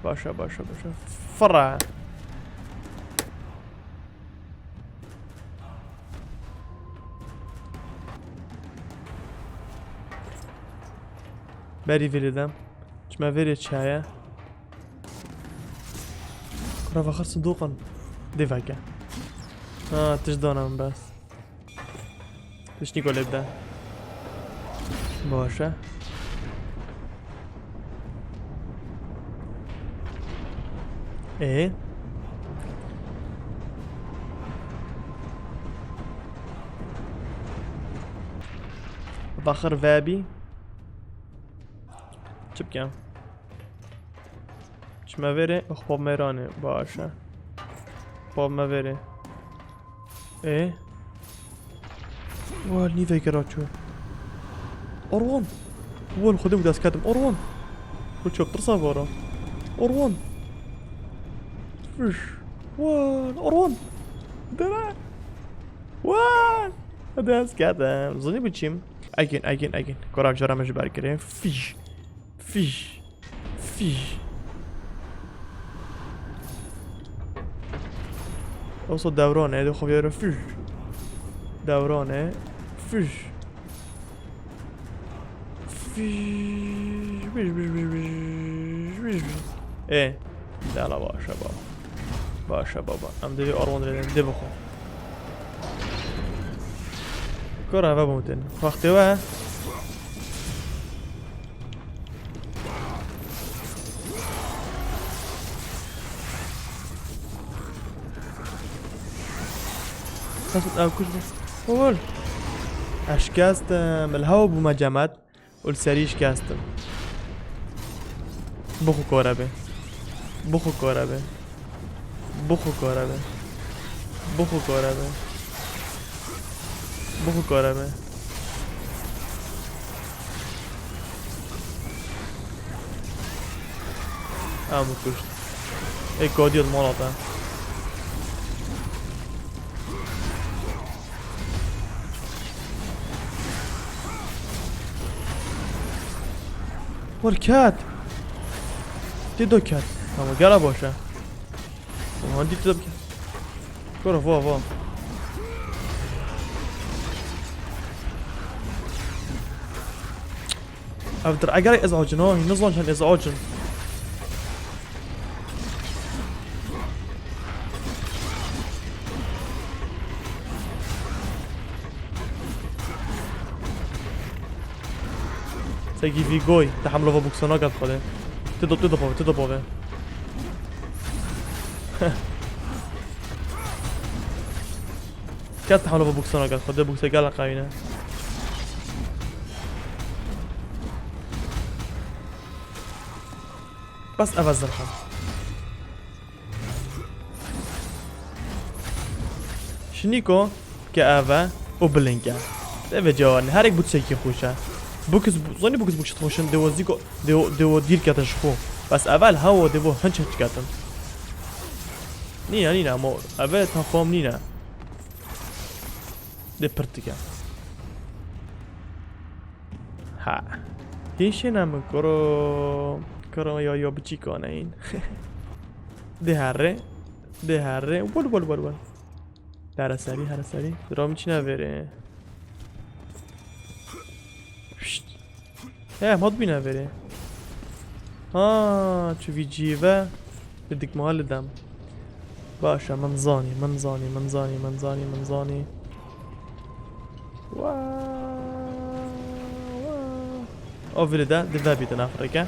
باشا فرع بری ویلیدم چما ویلی چایه كرة آخر صندوقا دفاكا تجدونهم بس تشنيكو اللي يبدا باشا ايه باخر فابي چه بگم چما وره خب میرانه باشه خب ما وره وال نیفه کراچو اروان وال خودم دست کردم اروان رو چوب ترسا بارا اروان فش وال اروان دره وال دست کردم زنی بچیم اگین کراک جرامش برگره فیش اوصل دورانه خب یارو فیش دورانه فیش لا باشه بابا ام دیگه آروان دیدم دی بخون کار هوا بموتن وقتی و اول اشکستم الهوا بو مجمد والسري شكاستم بخو كورابي كشت اي كودي المولطة والكات تدو كات اما قال باشا وهندي تدو كات كورة فوا اقدر اقرا ازعاجن هو ينزلون عشان ازعاجن سيجي في جوي تحملوا في بوكسونا قد خده تدو بوغه كات تحملوا في بوكسونا قد خده بوكسه قال قاينه بس افزرها شنيكو كافا وبلينكا تبي جوان هاريك بوتسيكي خوشه بوكس زوني بوكس تخوشن دوزيكو دو دير كاتشخو بس اول هوا دو هنچ كاتن نينا مو اول تفهم نينا دي برتيكا ها هيش نام كرو يا بچيكو نين ده هره ول هر سري درام چي نبره ما تبينا بره شو في جيبه بدك محل دم باشا منزاني اوفر ده دفابي تنافركه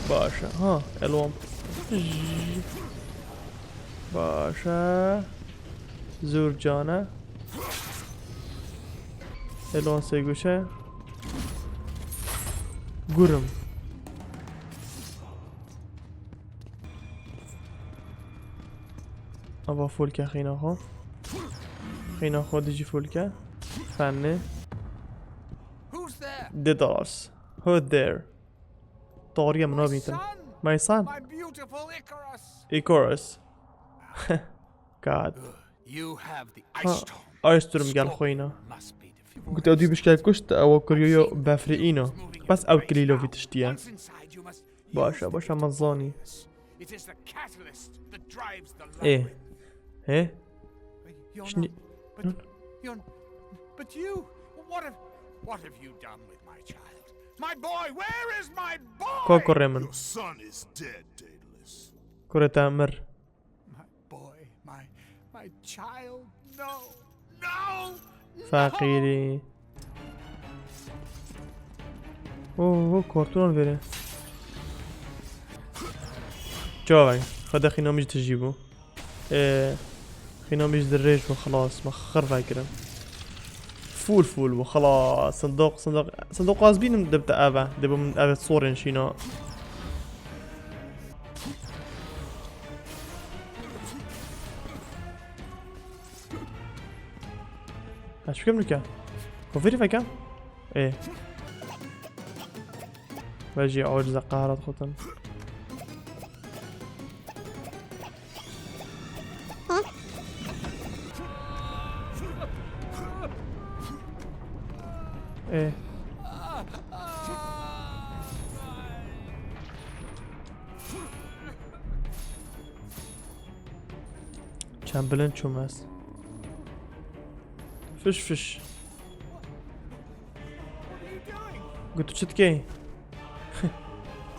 باشا الوم باشا زور جانه الوم سيگوشه گورم ابا فولکه خینا خو دیجی فولکه فنه $10 who there طارية من نابيتن my son Icarus God آيسترم قال خوينا قلت أودي بشكل كشت أو كريو بافريينو بس أو كليلو في تشتيا باشا باشا مزاني It is the catalyst that drives the ايه ايه You're شني not, but you, what have you done with my child? My boy, where is my boy? كوكو ريمن Your son is dead, Daedalus. كرة تامر My boy, my child, no. فقيري اوه كارتون بره جاوي خدا خينا مش تجيبه خينا مش دراج وخلاص مخر فاكرة فول وخلاص صندوق غازبين دبتا ابا دبا من ابا صورين شينا ايش بكم لك كوفيري فاكا ايه باجي عوجز قهرت خطن ايه كان بلند شو ماس فش قلت له شتكي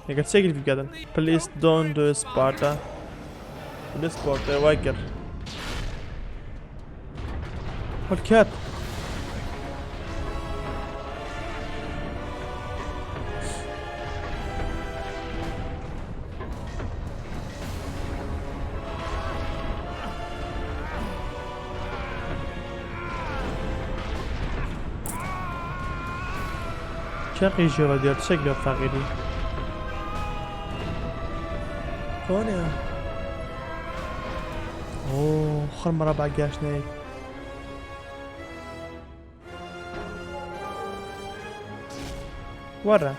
يا قد سجل في قدن please don't do Sparta Sparta واقر والكات شاقي جرا ديال شكله فقيري كوني اوه خر مرة بعقاشني ورا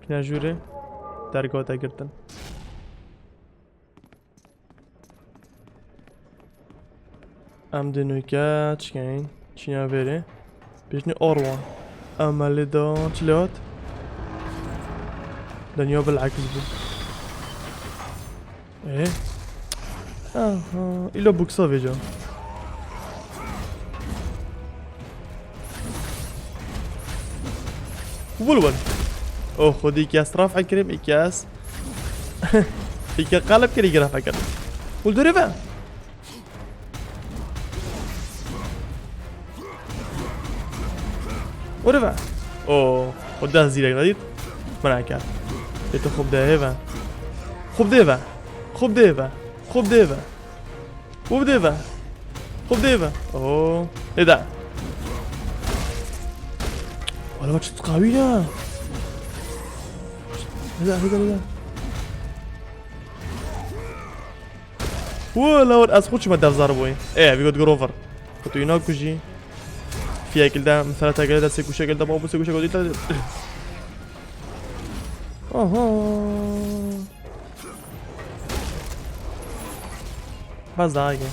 كنا جوري درگاه دا گردن ام دنوكا چكين چينا بيري بيجني اوروان اما اللي دا چلوت دنيا بالعكس بو ايه الا بوكسا فيجا ولون اوه خدي كاس رافع كريم اكياس فيك قالب كري رافع كريم ولدريفا ورفع اوه قدام زيلك غادي منعك انت خوب ديفا خوب ديفا اوه ايه ده ولا ما تقاوينا هذا ولا ور اسخوش ما داف ضربوي ايه بيقول جروفر كنتو يناكوجي في اكل ده مثلا تاكل ده سيكو شكل ده بابو سيكو شكل ده بس دقيقة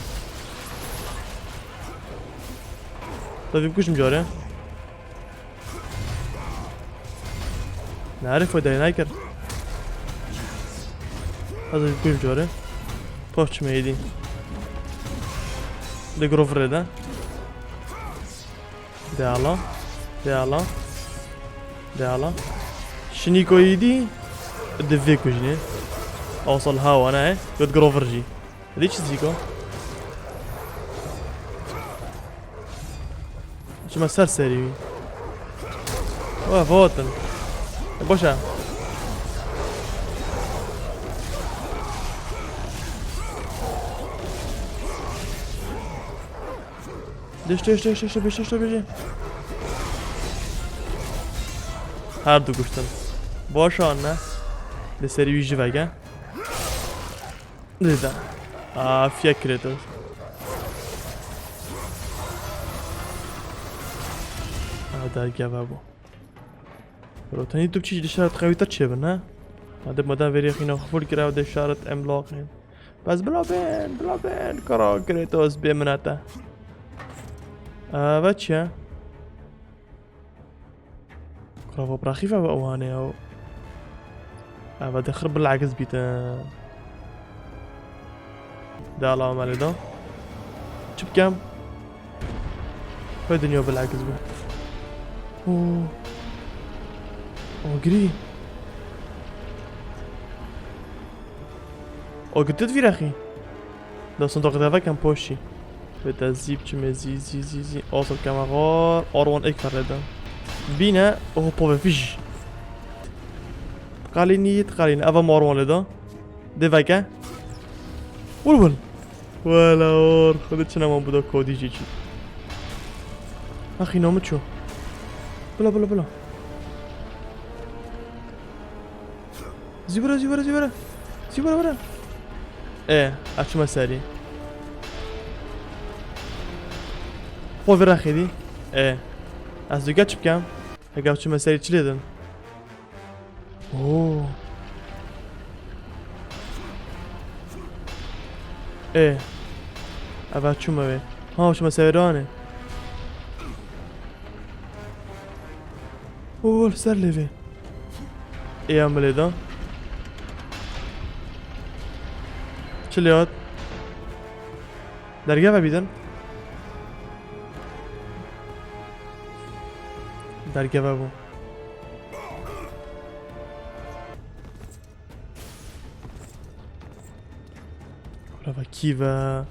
طيب بكوش مجاري نعرف ودا نايكر هذا بكوش مجاري بوش ميدي ده جروفر ده ديالا شنيكو يدي دفيكو جني اوصل هاو انا قد جروفر جي هذيك زيكو شو ما صار سريع فوتن بوشا دش بيجي هر دو گوشتن باشه نه به سری ویژه وگه دیدم فیا کراتوس در گوه بو روتانی تو بچیش دشارت قوی تا چه بنا هده مدن وری خینا خفول کرا و دشارت املاق هین بس بلا بین کرا کراتوس بمناته و چیه؟ كرافو براخيفة بأواني أو اما دخل بالعكس بيتا ده على عمالي ده شو بكام؟ هاي دنيا بالعكس بي اوه جري قلت تدفير اخي ده صندوق دفا كان بوشي بدا زيب چمه زي اوصل كاميرا اروان اكثر لده بينا اوه بوفي فيش تقاليني افا مروان لده دفاكا ولول ولا اور خدت شنا من بدا كودي جي اخي نومت شو بلا زبرا ايه اشو مساري خو برا خيدي ايه از دیگه چی بکم؟ اگه چه مسئله چی لیدن؟ اوه ايه اول چون موه ها چه مسئله رانه اوه سر لیوه ايه هم لیدن چه لیاد؟ درگه و بیدن؟ درگه بابو حالا و کی و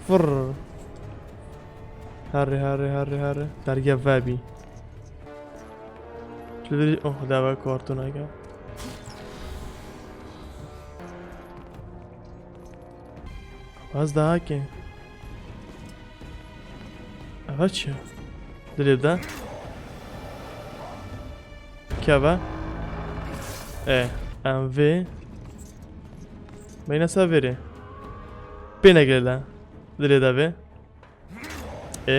فر هره درگه و بی چلو بری اوه دعوه کارتون اگر باز ده که اول چیه؟ دلیل ده؟ که با؟ ام وی بین سا ویره بینه گلیده دلیل ده وی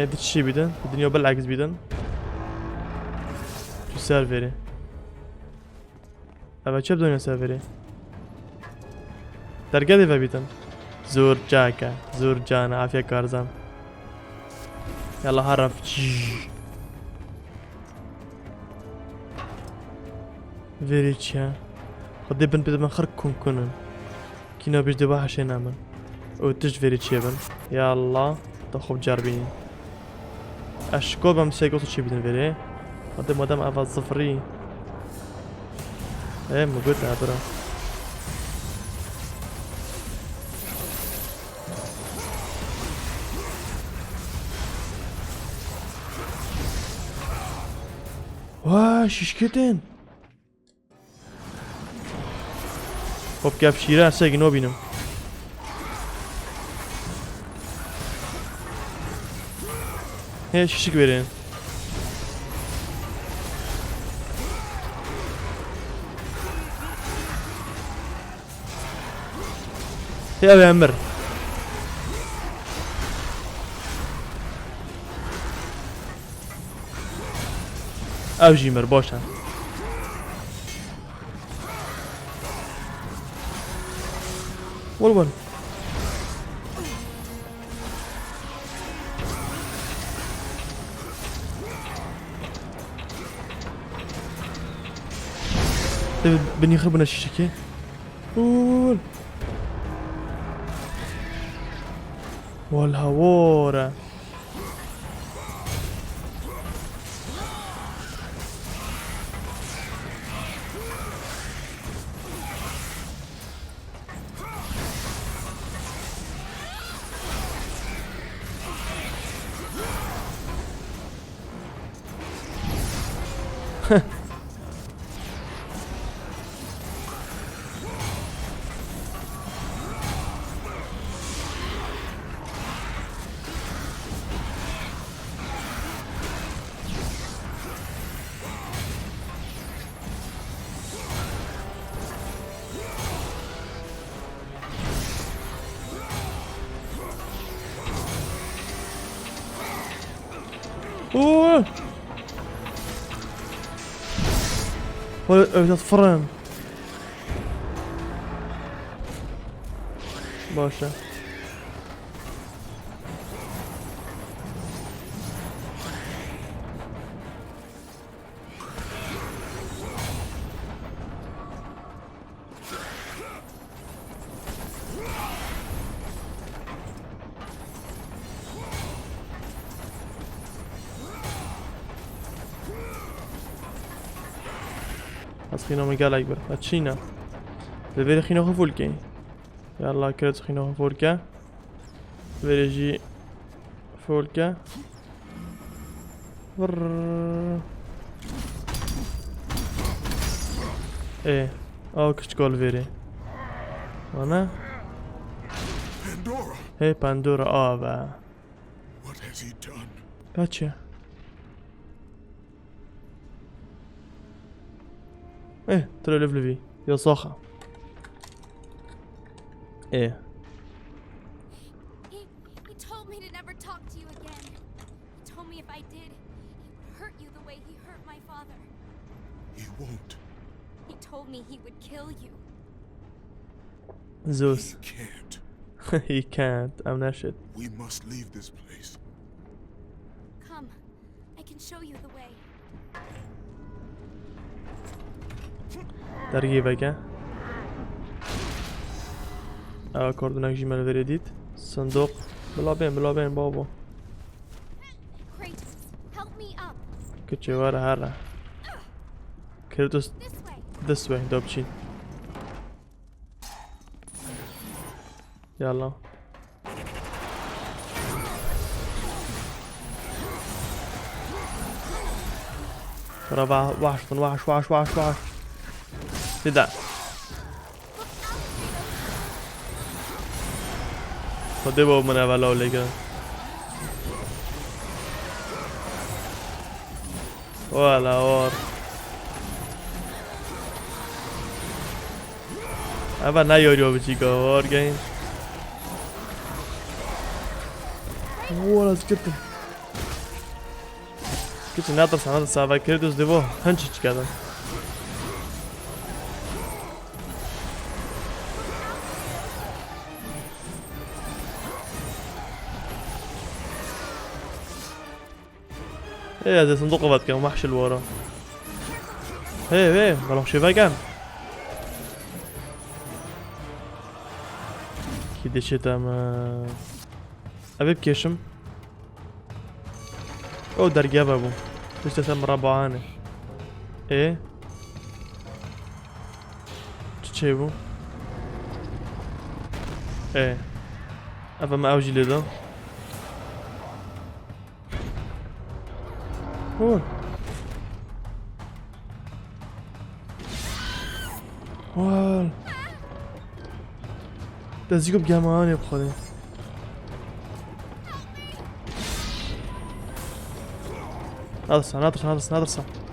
دی چی بیدن؟ دنیا بالعکس بیدن چو سر ویره اول چه بدنیا سر ویره؟ درگه دیوه بیدن زور جاکه زور جانه عافیه کارزان يلا هرب فيريتشا خد بن بدنا نخرجكم كونن كينا بيش دي واحد شي نعمل وتج فيريتشا بن يلا تاخذ جاربين اشكو بمسك وصل شي بدنا فيري خد مدام افا صفري ايه موجود عبرة واه ششكتين خب گپ شیره هسته اگه نبینم هی شیشک برین هی اوی امر او جیمر باشن ول بني يخربنا الشيشكي ول والهوورة اوه تتفرم باشه بس خينا مقالك بر هاتشينا الفيري خينا خفولكي يلا كريتوس خينا خفولكا الفيري جي فولكا ايه كشتكول فيري وانا Pandora! هي باندورا با What has he done? باتشا ايه ترى لفلفي يا صاخة ايه He told me to never talk to you again. He told me if I did, he would hurt you the way he hurt my father. He won't. He told me he would kill you. Zeus. He can't. He can't. I'm not shit. We must leave this place. Come, I can show you the way. ترقيبك كوردوناك جيمال فيريديت صندوق بلا بين بابا Kratos, help me up. كتشي ورا هرا كريتوس This way. this way دوبشين يلا ترى وحش كده خده با من اولا لگه ولا وار اول نیاری با چی کار گین ولا سكت كنت ناطر هذا صعب كريتوس ديفو هنشش كذا ايه هذا صندوق بعد كم وحش الورا ايه بروح شوفها كم كده شي تمام ابي بكيشم او درجة ابو بس تسمى ربعانه ايه تشيبو ايه ابا ما اوجي لده هون وال دزيكو بجمعاني بخدي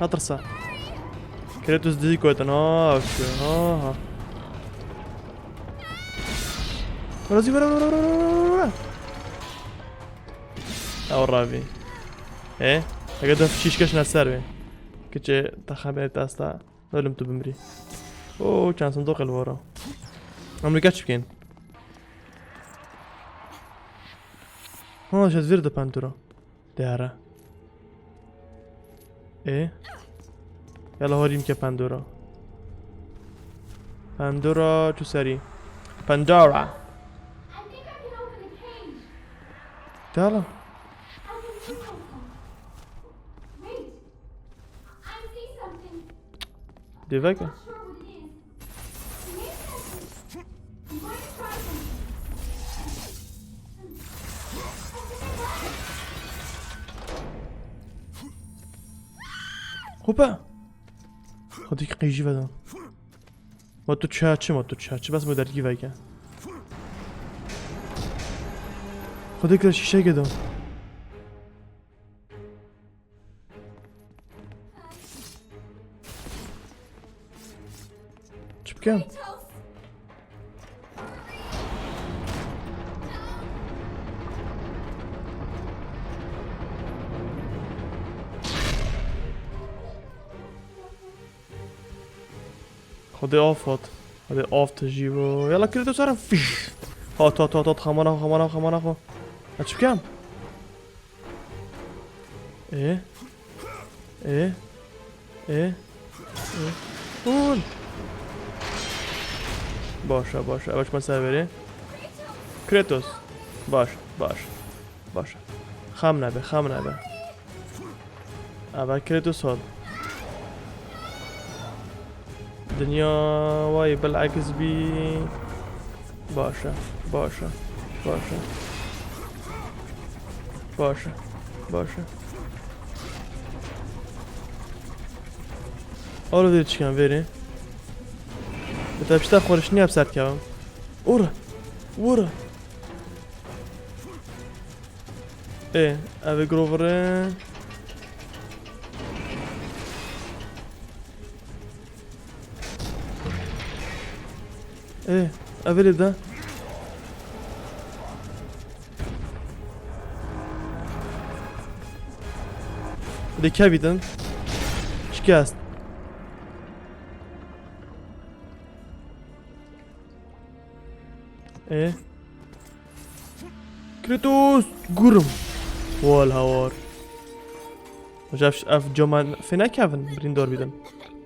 ناطرسا كريتوس دزيكو اوكي ها رازي ورا او رابي ايه اقدر في شيش نسر كتشي تخبرت استا ولم تبمري اوه كان صندوق الورا امريكاتش بكين شاد فيردا باندورا دارا ايه يلا هوريم كي باندورا شو سري Pandora I think I can open the cage. تعال I can see something. Wait. I see something. ديفاكا Not sure what it is. Maybe I can. I'm going to try something. خوبه خودی قیجی بدم ما تو چه بس مدرگی وگه خودی که شیشه گدم چی بکم Kratos. خودی آفات خودی آف تجیبو یلا کریتوس سرم فیش هات خمانه خو چی بکم اون باشه اوش من سر بری کریتوس باشه خم نبه اول کریتوس هاد دنیا وای بالعکس بی باشه باشه باشه باشه باشه آره دید چیکم بری بتا بیشتر خورش نیم سر کبم اوره اوره اوه گرووره اوه ده ده که بیدن شکست كريتوس قرم والهوار وجافش اف جمان فينا كافن برين دور بيدن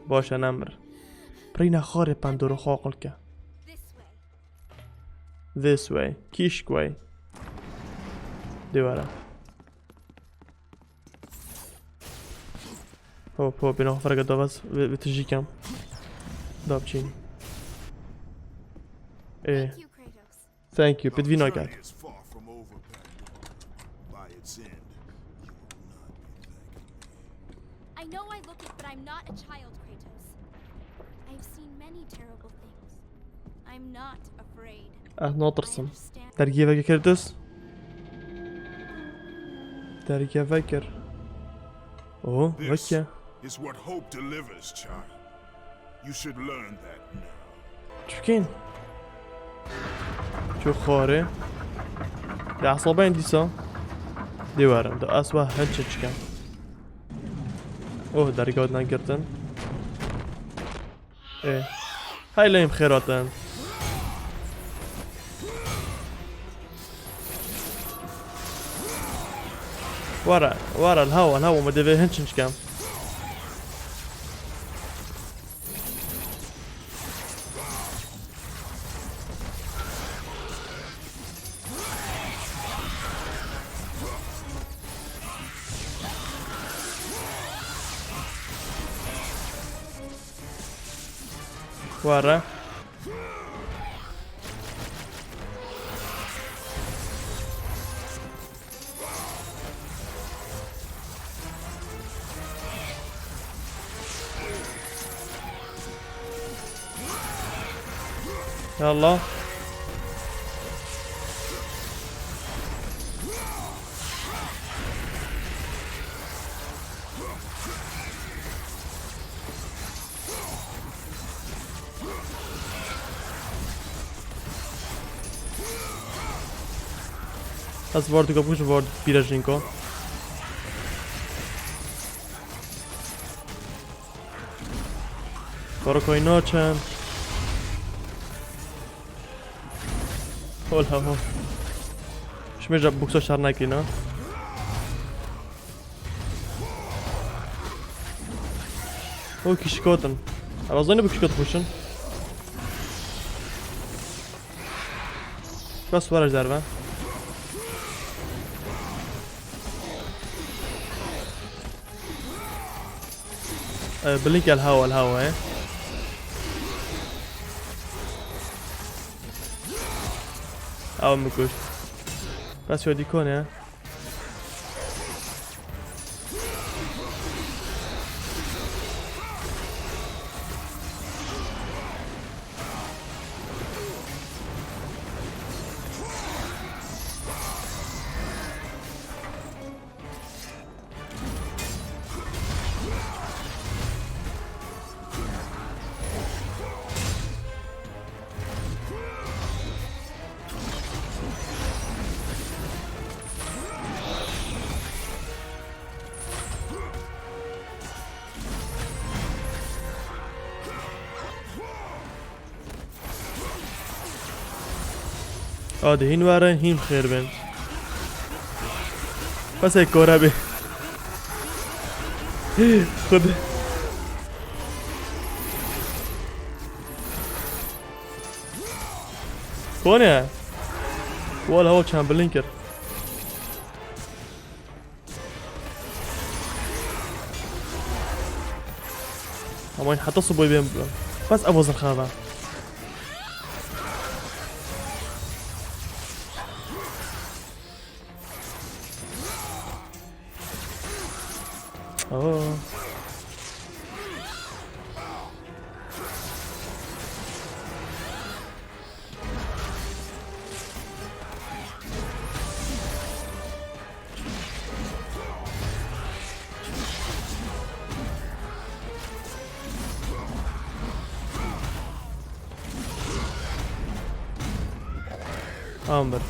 باش نمر برينا خاري باندورا خاقلك this way كيشك way دوارا هو بينا فرق دوبس بتجي كم دابچين Thank you, Kratos. thank you بدي ناقات Journey is far from over, Pandora. By its end, you will not be thanking me. I know I look it, but I'm not a child, Kratos. I've seen many terrible things. I'm not afraid. ناطرسم I understand. درجي فكر كرتس درجي فكر اوه This فكر is what hope delivers, child. You should learn that now. شو كاين شو خاري دي عصابين ديسا دي وارم دو اسوا هنچه چكم اوه درجة ودنا گرتن هاي لهم خيراتن ورا الهوا ما دبي هنچ چكم ورا يلا از وارد کپوش وارد بیرژینکو برو کوینا چند هول هوا شمیجا بوکسا شر نکینا او کشکاتن رازانی بو کشکات پوشن بس ورش دربه بلينك الهوا او مكوش بس يودي كون ده هین واره هیم خیر بین بس یک کاره بی خود کونه وال هوا چند بلینکر اما این حتی صبوی بیم بلن بس أبوز الخابة أوه آمبر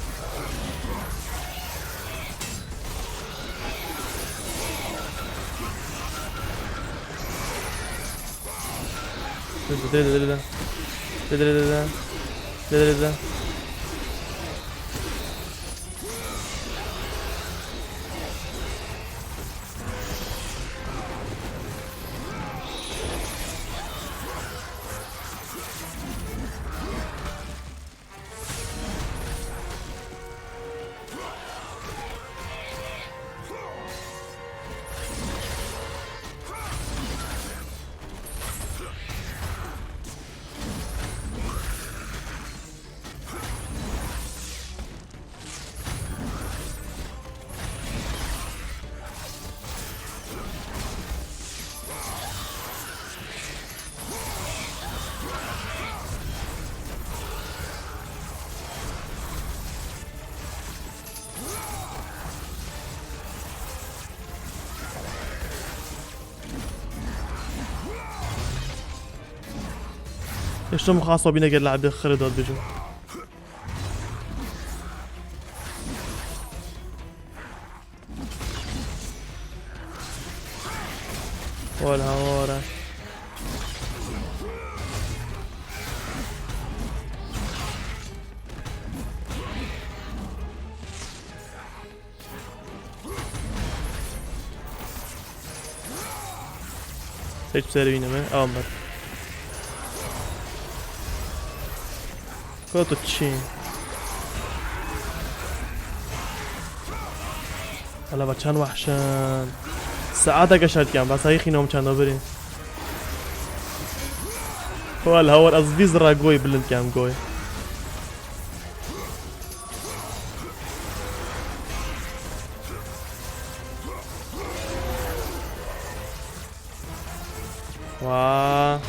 اشتم خاصة بينا قال لعب خردات بيجو ولا ورا سيج بسيرينا ما أمر كوتو تشين هلا بچان وحشان ساعات قشرت كان بس هاي خينهم كانوا برين هو الهور أصدي زرا قوي بلند كان قوي واه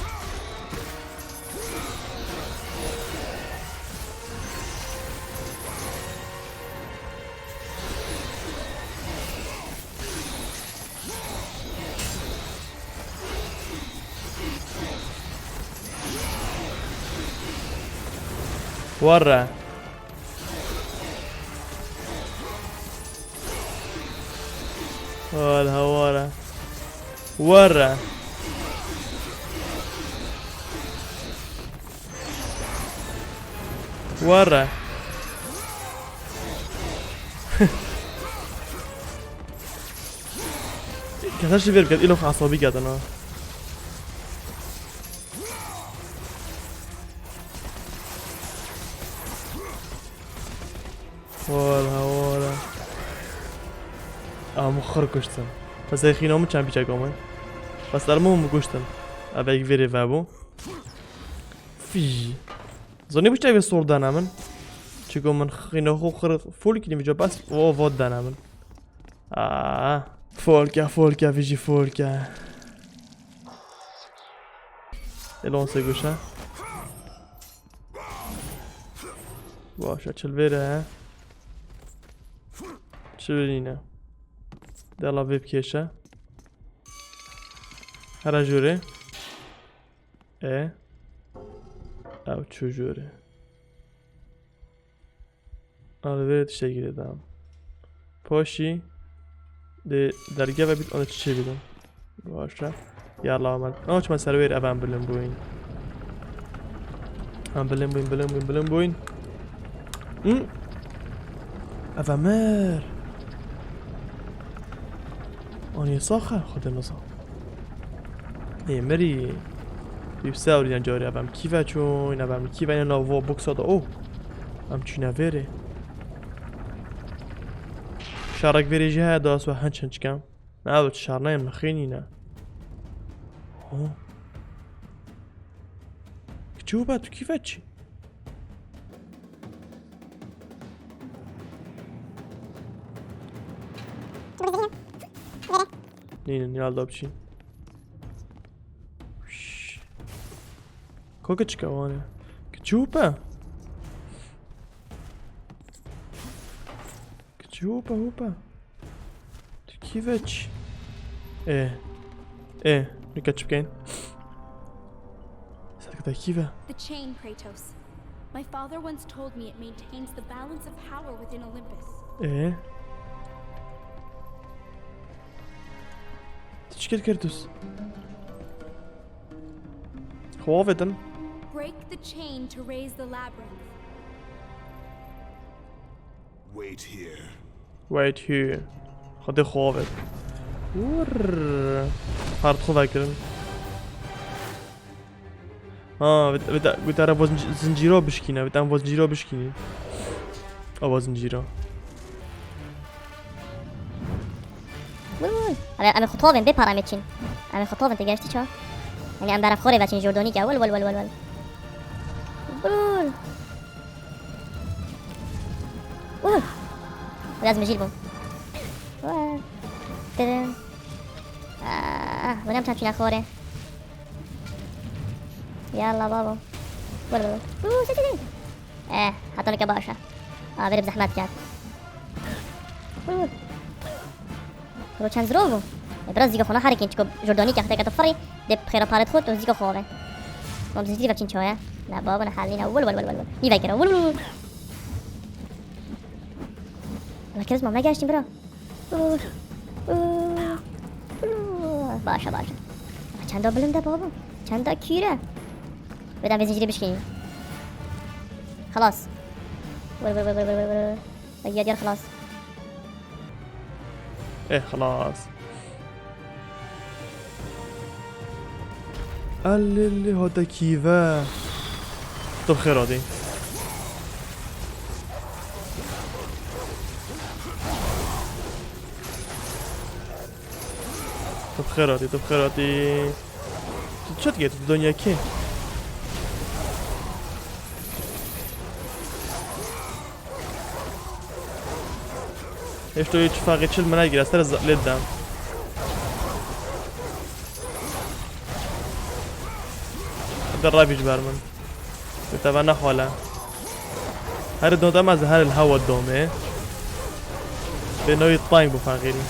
ورا والهورة ورا ورا كثرش بير بجد إله عصبي قاعد أنا والهورة مخر كشتن بس هاي خينهم كان بيجا قومن بس المهم كشتن أبيك فيري فابو في زوني بيش تبي صور دانا من چيكو من خينه خو خر فول كني بيجا بس او فود دانا من فولكا فيجي فولكا الون سيغوشا باشه چل بره ها چه برینه دلا ویب کشه هر جوره او چجوره آره بره تشتگی دادم پاشی درگه و بیت آنه چه بیدم باشه یالا آمد چه من سرویر اوان بلن بوین بلن بوین اوامر آنی ساخر خود نظام مری بیبساوری نجاری اوام کیوه چون اوام کیوه این لاوا بکساده او هم چی نویره شارك فيريجي هذا اسوا هنش كام نعاود شارناين مخيني نا چوبه تو کیفت چی؟ نين يلا بشي كوكتش كواني كتشوبا كتشوبا هوبا كيفاتش ايه نكتش بكين سالك كيفا The chain, Kratos. My father once told me it maintains the balance of power within Olympus. ايه تشكيل كرتوس خوافة Break the chain to raise the labyrinth. Wait here. wait here خدي خوافة هارد خوفا كرن بدا راه زنجيرو بشكينا بدا زنجيرو بشكيني او زنجيرو ام خطوبن بپرم چین ام خطوبن تگشتی چا یعنی ام برف خوره بچین جردانی که ول ول ول ول ول ول لازم اجيل بوم ترن ونم تمشي خوره يلا بابا ول ول ول حتى لك باشا بري بزحمات كات رو چند زرو برای زیگا خونه حرکت چکو جردانی که خطه تفری دب خیره پارت خود و زیگا خوابه مام زیدی بچین چویا نه بابا نه حالینا ول ول ول ول نیوی کرا ول ول ولی کلاس مام نگاشتیم برا باشه باشه چند تا بلنده بابا چند تا کیره بدم زنجیری بشکنیم خلاص ول ول ول ول ول ديال خلاص ايه خلاص اللي هذا كيفا طب خير هادي طب خير هادي طب خير هادي شو تجيت الدنيا كي ايش تو يتفاقد شل مناجر استرزق للدم الدراب يجبر من بتبعنا خاله هر دو دم از هر الهوا الدومه به نوعی الطايم بفاقيري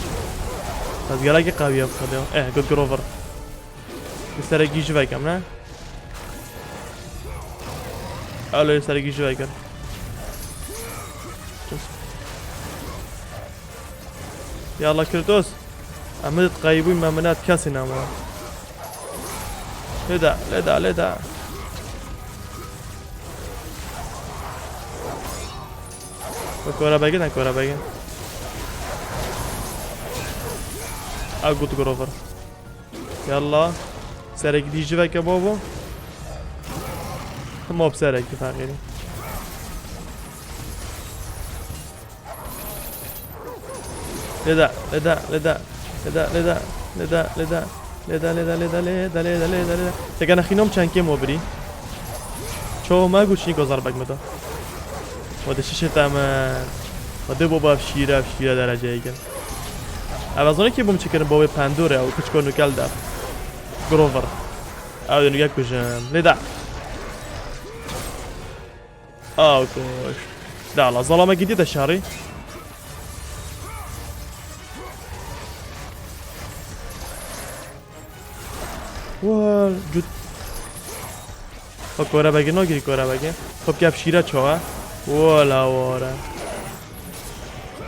بس قالك قوية بخده قد جروفر يسرقي جواي كم نه الو يسرقي جواي كم يلا كرتوس عملت قايبين مامنات كاسي ناما لدا لدا لدا كورا باقي كورا باقي اقوت جروفر يلا سرق دي جواك يا بابا مو بسرق فاقيني لدا لدا لدا لدا لدا لدا لدا لدا لدا لدا لدا لدا لدا لدا تكنا خينوم چنكي موبري شو ما گوشني گذار بك مدا وده شيشه تمام وده بابا بشيره درجه ايگن اوازونه که بوم چکرن بابا پندوره او کچ کنو کل دار گروور او دنو یک کجم لدا او كوش لا لا ظلامه جديده شهري وال جد خب کورا بگه نگیری کورا بگه خب گپ شیره چوه والا واره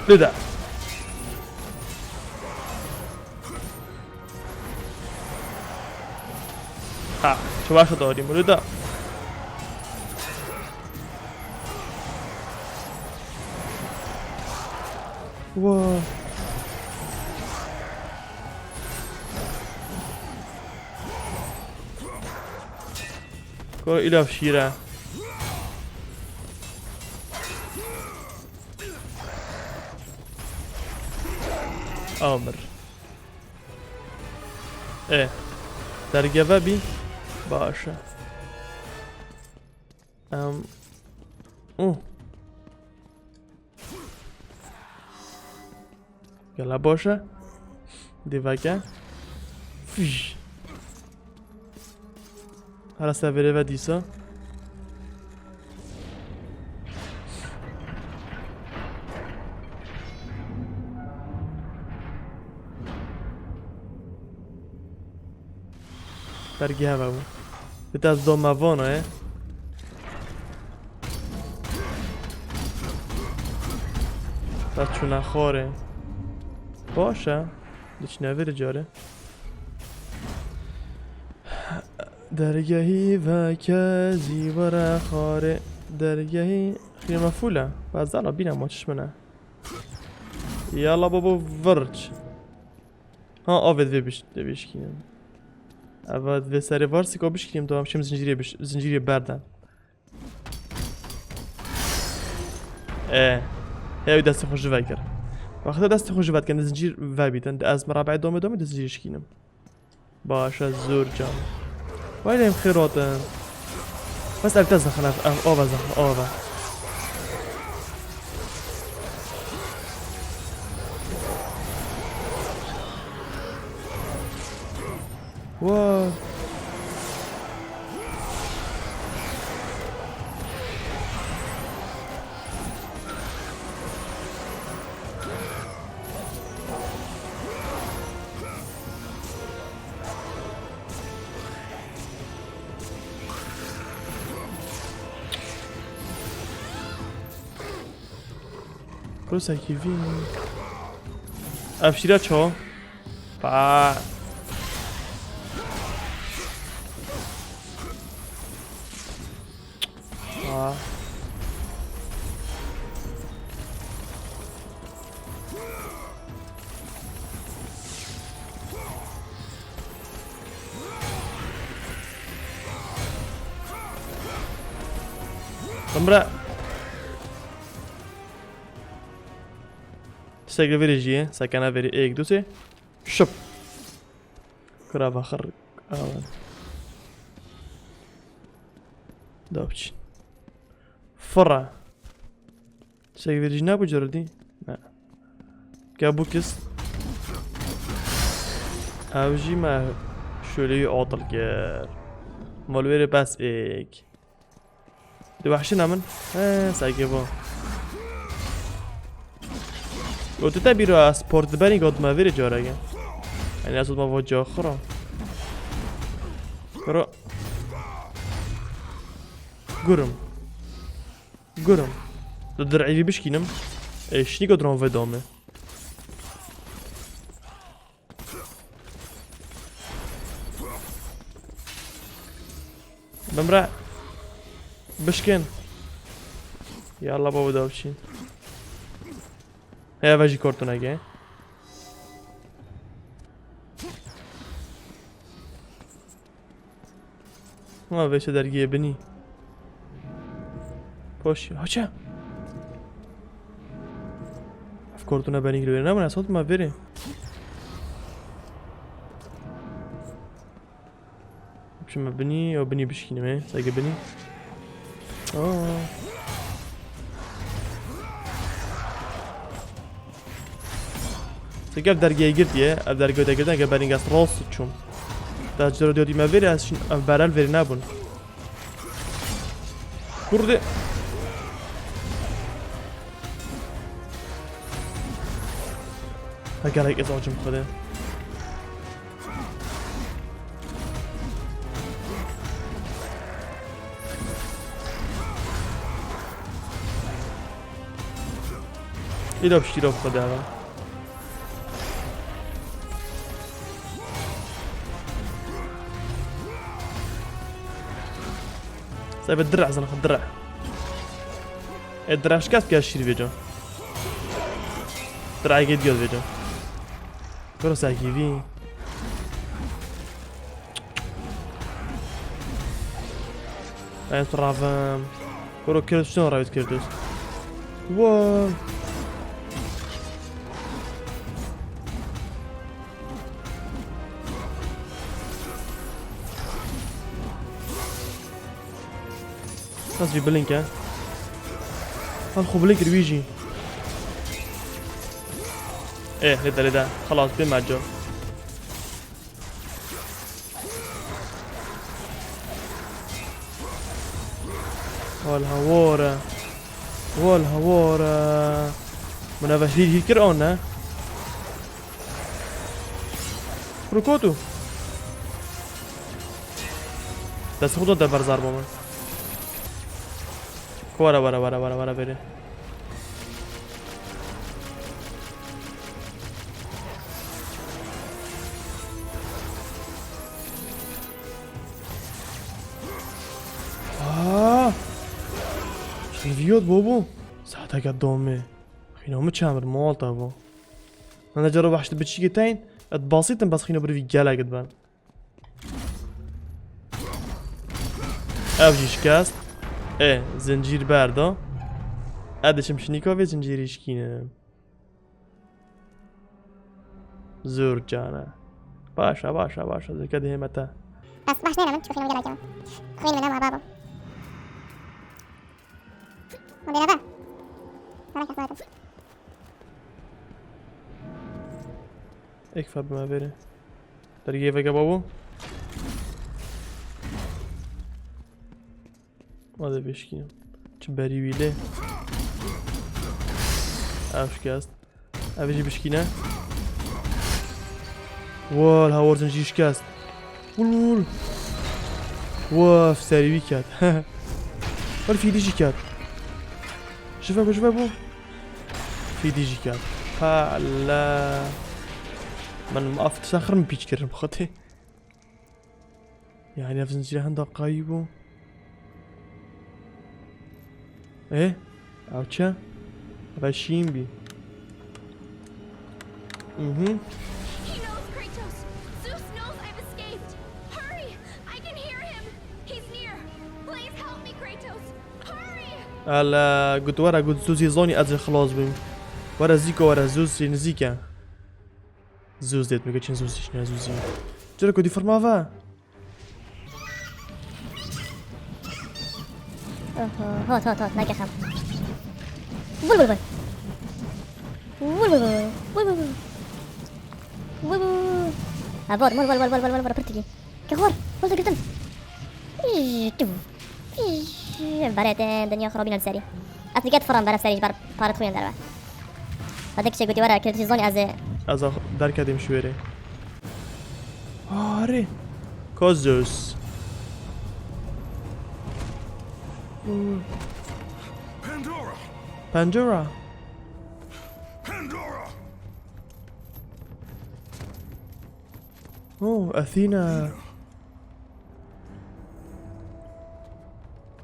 لده ها چوه شو داریم لده واه إلى شيرة آمر إيه درجة بي باشا اوه گلا باشه دیوکه فیش هلا سویره و دیسا برگی هوا بود بیت از دوموانه بچه نخوره باشه هیچ نویر جاره درگهی و کزی و رخاره درگهی خیلی مفوله بعد الان بینم ما چشمنه یالا بابا ورچ ها آوید وی بشکینم آوید وی سری وارسی که بشکینیم تو همشیم زنجیری بردن هیوی دست خوش جوید کرد وقتا دست خوش جوید کرد زنجیر وی بیدن از مربع دامه دست زنجیرش کینم باشه زور جان وایدیم خیراتن بس ابتز نخنم آوه زخم آوه واو Cosa che viene? Avşira ço. Pa. Pa. Dobra. سگل ویری جیه سکنه ویری ایک دو سه شب کرا بخر آوان دابچین فرا سگل ویری جی نبو جردی نه که بو کس اوجی ما شولی عاطل گر مالویری بس ایک دو وحشی نمن سگل با قلت تبي رو سپورت بني قد ما فيري جارجا يعني أصلا ما وجه آخره برا قرم الدرعي بشكينم ايش ني قدران في دامه بمرع بشكين يلا بابا دابشين هي واجي كورتون اگه ما بشه درگیه بنی پاشی هاچه اف کورتونه بنی گیره نمونه اصلا ما بره بشه ما بنی او بنی بشکینه ساگه بنی سيقف درجة يجرتيه درجة تجرتنا كبرين قص راس تشوم تاجر ديودي ما فيري عشان برال فيري نابون كردي هكذا هيك ازعجم خده إذا بشتري خده هذا طيب الدرع زنخ الدرع الدرع اش كاس كاشير فيجو درع قد يود فيجو كرو ساكي في اي طرافم كرو كيرتوس شنو رايت كيرتوس واو قصدي بلينكا هنخو بلينك رويجي ايه لده خلاص بما جو والهوارة من افشير هيكر اون ركوتو دست خودو در برزار با من وارا بره شنویاد بابو ساعتها قدامي خينا متشامر مالطا بو انا جرب واحد بتشي تاين اتبسيطن بس خينا بري قالا قدبان افجي شكاست ايه زنجير بارده ادشم شنيكو في زنجير يشكينه زور جانا باشا زي كده متى بس باش نعمل شوف خلينا نقلع جوا خلينا ننام مع بابا ما بينا بقى تراك أصلاً اكفى بما بينه ترقيه فيك بابو ماذا بيشكي تباري ويلي افشكاست افجي بشكينا وال هاور زنجي شكاست ول واف ساري ويكات ولا في ديجي كات شوف ابو في ديجي كات لا من ما افت ساخر من بيش كرم خطي يعني افزن زي هندا قايبو ايه اوتشا غشيم بي He knows, Kratos! Zeus knows I've escaped! Hurry! I can hear him! He's near! Please help me, Kratos! Hurry! هلا قلت ورا قلت زوزي زوني ادري خلاص بيم ورا زيكو ورا زوز نزيكا زوز ديت ميكا تشين زوزي شنو زوزي جرى كودي فرمافا هات ناقة خام ابور مول برتجي كغور وصل قدام بريتين دنيا خرابين السري اتلقيت فرن برا سري بارت خوين دربا هذاك الشيء قلت ورا كنت زوني از در کدیم شویره آره کازوس Pandora Oh, Athena.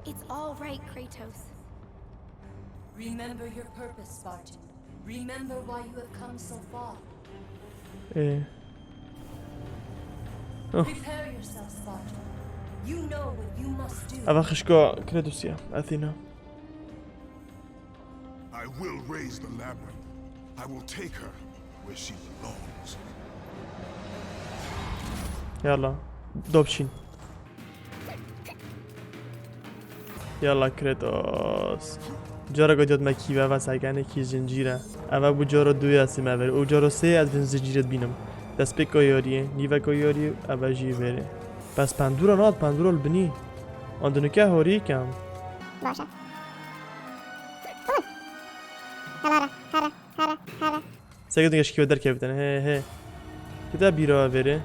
It's all right, Kratos. Remember your purpose, Spartan. Remember why you have come so far. Prepare yourself, Spartan. You know what you must do. أبغى كريتوس يا أثينا. I will raise the labyrinth. I will take her where she belongs. يلا دوبشين. يلا كريتوس. جارا قدرت مكيبه و سگنه کی زنجیره. اول بو جارا دوی هستی مبره. او جارا سه از زنجیرت بینم. دست پک یاریه. نیوه که یاریه اول جی بره. پس پندورا ناد پندورا البنی. آندونو که هاری کم. باشه. هلا. سگه دیگه شکی بدر که بدن. هه. کتا بیرا بره.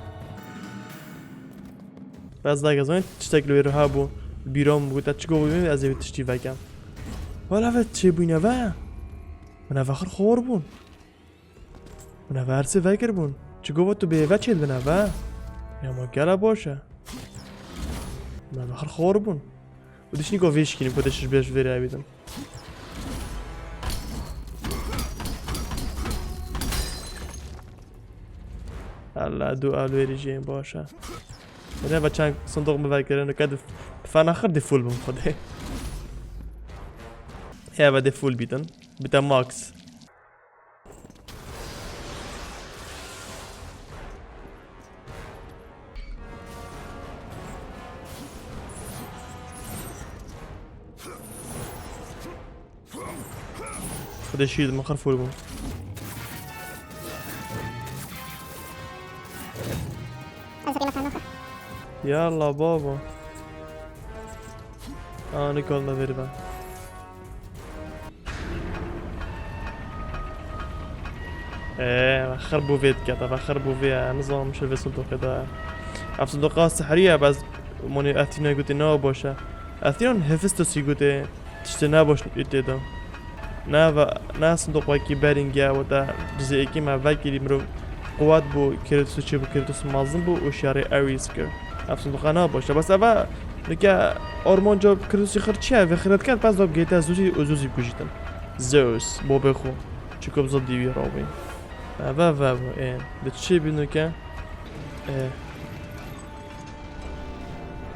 بعض دیگه زمان تشتکل بیرو ها بو. بیرام بود. چیکو بودیم از این تشتی وکم. ولی چه بینه و؟ من فخر خور بون. من ورسه فکر بون. چه گفت تو به وچه بینه و؟ یا ما گله باشه. من فخر خور بون. بودش نیکو ویش کنیم پدشش بیش ویره بیدم. الله دو الویری جیم باشه. من بچه صندوق مفکرن و کد فن آخر دفول بون خوده. Ja, aber der Full bieten. Mit der Max. ده شيلد من خرفول بوم يلا بابا نيكولنا فيربا خربوا فيت كذا خربوا فيها نظام مش في صندوق كذا في صندوقات سحرية بس موني أثينا قلت نو بوشة أثينا هفستوس يقول تشتنا بوش يتدا نا صندوق واكي بارينجا ودا جزء كي ما باكي مرو قوات بو كيرتوس تشي بو كيرتوس مازن بو وشاري أريسكر في صندوق نا بوشة بس أبا نكا أورمون جاب كيرتوس يخرجها في خيرت كانت بس ضرب جيتا زوزي بوجيتن زوس بو بخو چكو بزد ديوي راوي أبا بتشي بنوكا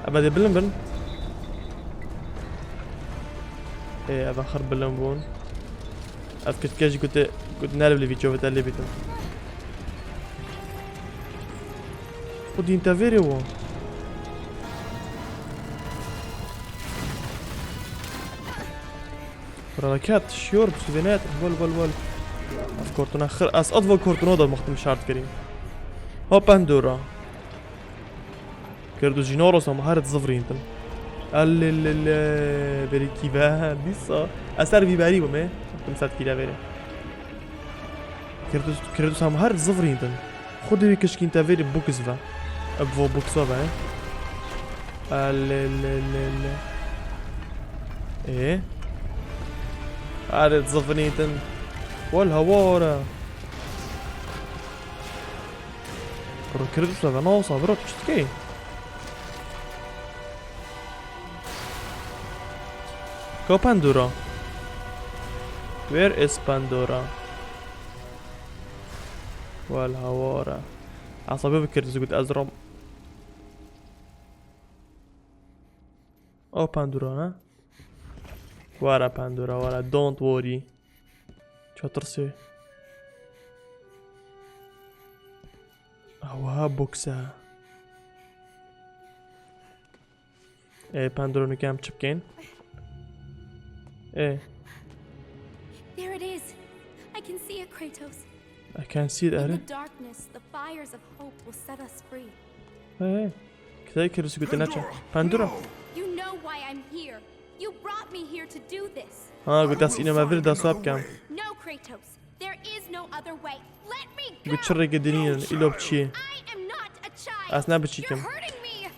أبا دي بلن أبا خرب بلن أفكر كاجي كنت نالب لي فيديو بتاع اللي بيتم خدي انت فيري وو بركات شيور بسوفينات بول كورتونا اس اطول كورتونا ده مختم شارت كريم هو باندورا كردو جينوروس مهارة زفرينتن اللي بريكي بها ديسا اثر بيباري وما مسات كده بيري كردو مهارة زفرينتن خدي كشكين تافيري بوكسفا ابو بوكسوفا اللي ايه عارف زفرينتن والهوارة كردوس لبا نوصا برات شتكي كو باندورا Where is Pandora والهوارة عصبي بكردوس قلت أزرم أو باندورا ها ورا باندورا ورا don't worry شاطرسي هوا بوكسا باندورا نكام تشبكين There it is. I can see it, Kratos. I can see it In أري the darkness, the fires of hope will set us free. كذا كردوس قلت ناتشا باندورا You know why I'm here. You brought me here to do this. قلت أسئلة ما فيردا صاب كام No, Kratos. There is no other way. Let me go. قلت شرق الدنيا إلو بتشي I am not a child. أسنا بتشي You're كم hurting me.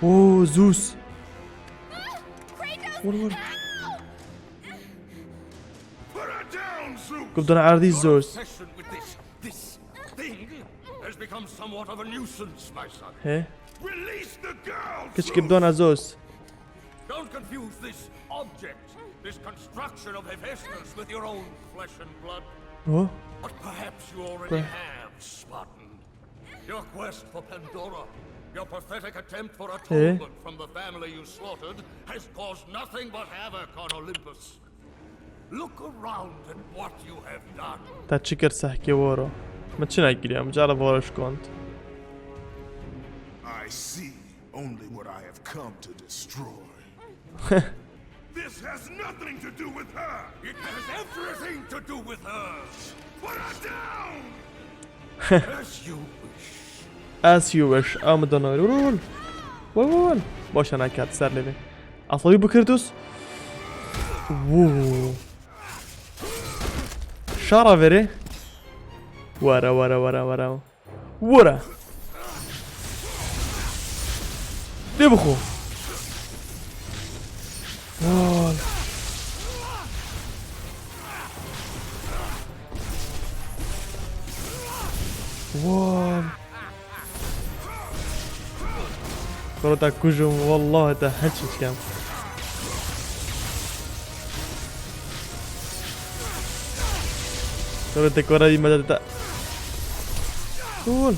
أوه زوس Kratos, ور no! Put her down, Zeus! قلت أنا عارضي زوس Obsession with this thing has become somewhat of a nuisance, my son. Release the girl! كش كبدونا زوس Don't confuse this object, this construction of Hephaestus with your own flesh and blood. أوه But perhaps you already have, Spartan. Your quest for Pandora, your pathetic attempt for atonement from the family you slaughtered, has caused nothing but havoc on Olympus. Look around at what you have done. تاتشكر سحكي ورا ما تشناي كلي مجال بورش كنت I see only what I have come to destroy. This has nothing to do with her! It has everything to do with her. Put her down! As you wish. as you wish أمدنا رول باش أنا كات سر لبي عصبي بكردوس ووو شارع فيري ورا دبخو وال كرة كوجم والله تهجت كام كرة دي مدى قول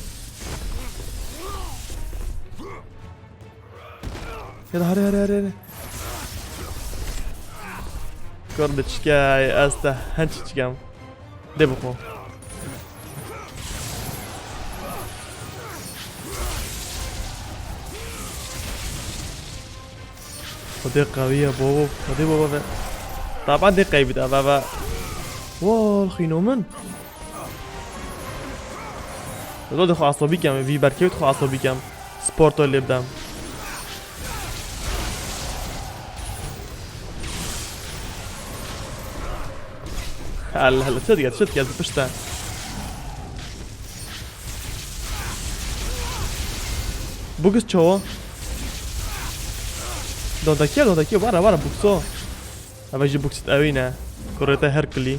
يلا هري كرة شكاي استا هنشت كام دبخو خدي قوية بابا خدي بابا طبعا دي قيبدا بابا واه خينو من دو خو عصبی کم وی برکیت خو عصبی کم سپورتو لبدم هلا شد قاعد بشتا بوكس چو دونتاكي برا بوكسو ابجي بوكس اوينا كوريتا هركلي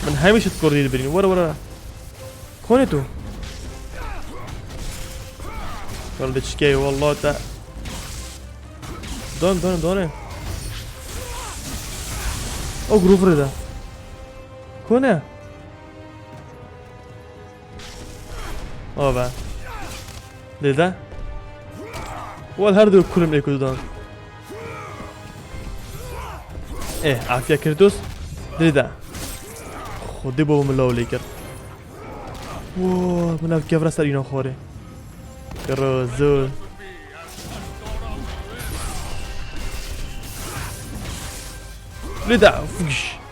من هايمش تكوردي برين ورا كوني تو والله تشكي والله تا دون او جروف ردا كونه او با دیده وال هر دو کلم ایکو دادن عافیه کردوس دیده خودی بابا ملاولی کرد واه منم کفر سر اینا خوره کرازول دیده فش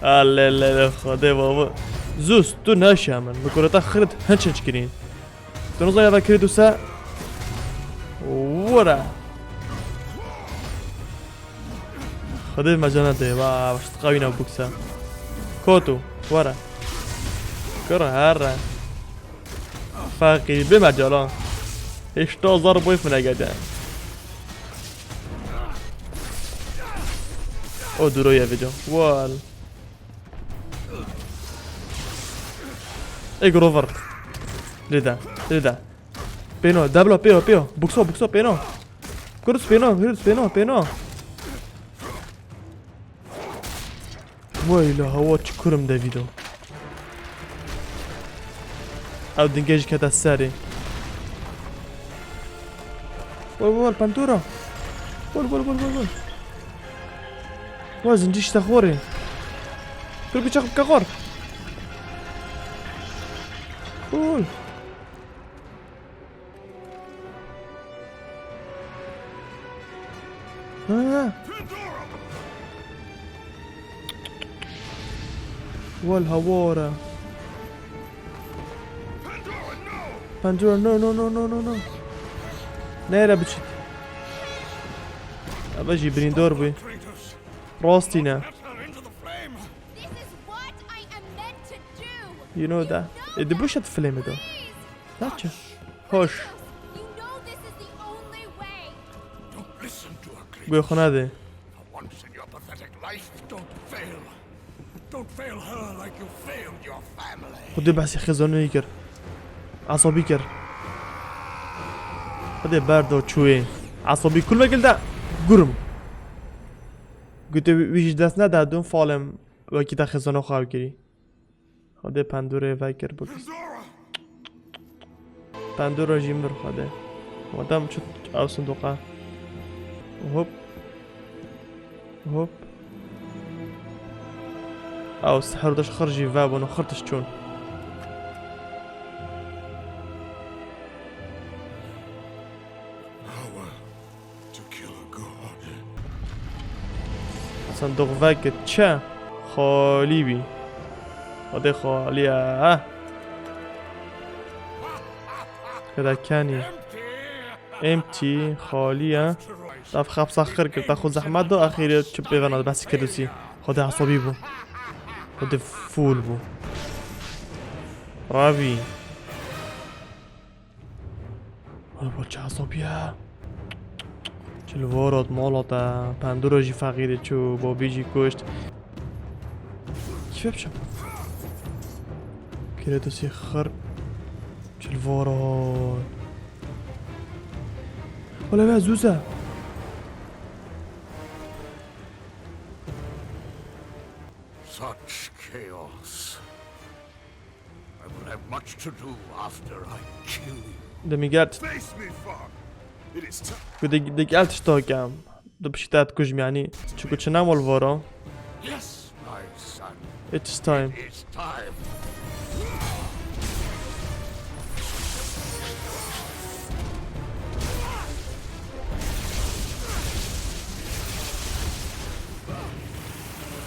الله خودی بابا زوس تو ناشی من بکرتا خرد هنچ کرین تو نزایا و کردوسا ورا خدي مجانته واش تقاوينا بوكسا كوتو ورا كره هره فاقي بمجالا اشتا ضربو يفنا قدا او درو يا فيديو وال ايجروفر لذا بينو دبلو بيو بوكسو بينو كورس بينو ويلا هوا تشكرم دافيدو او دنجيج كتا الساري وال باندورا وال وازن ديش تخوري كل بيشاق بكاغور قول والهوارة Pandora no نيرا بتشت أبجي بريندور بي راستينا This is what I am meant to do. You know that إدي بوش هتفلمي ده تاتشا هوش You know this is the only way. Don't listen to her, قوي خنادي For once in your pathetic life, don't fail. Don't fail her like you failed your family. خدي بحسي خزانو يكر عصبي كر خدي باردو تشوي عصبي كل ما قلت قرم قلت ويش دست ندادون فالم وكي تا خزانو خواهو كري خدي پندوره وكر بكس پندورا جيمر خدي ودم شد او صندوقه هوب او السحر داش خرجي فاب وانا خرطش چون صندوق وقت چه خالی بی خدا خالیه کدکنی امتی خالیه دف خب سخر کرد خود زحمت دو اخیری چه بیغناد بسی کردوسی خدا عصابی بو خدا فول بو راوی با چه عصابیه الوارد مالاتا پندورا جی فقیره چو بابی جی کشت کیف بشم کراتوسی خر الوارد ولا بقى زوزة Such chaos. I will have much to do after I kill you. ده میگرد Face me, fuck. It is time. كده ديك قالتش تاكم ده بشتات كوجم يعني شكو تشنام والفورا Yes, my son. it's time It's time.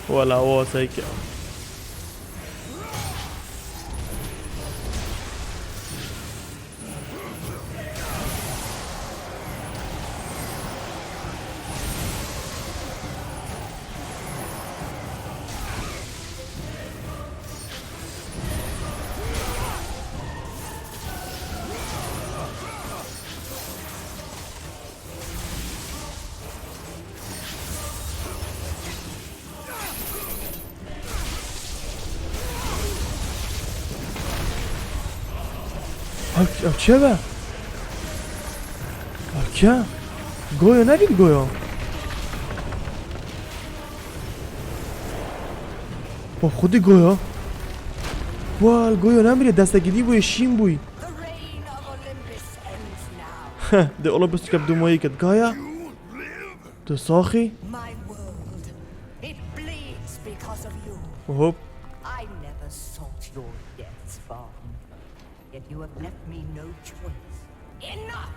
ولا واسيك چه کیا گویا ندید گویا با خودی گویا وال گویا نمیره دستگیری بوی شیم بوی The reign of Olympus ends now. ده اولمپس کب دوماهیکا گایا تو ساخی My world, it bleeds because of you. هوب I never sought your death, Spartan. Yet you have left me no choice. Enough!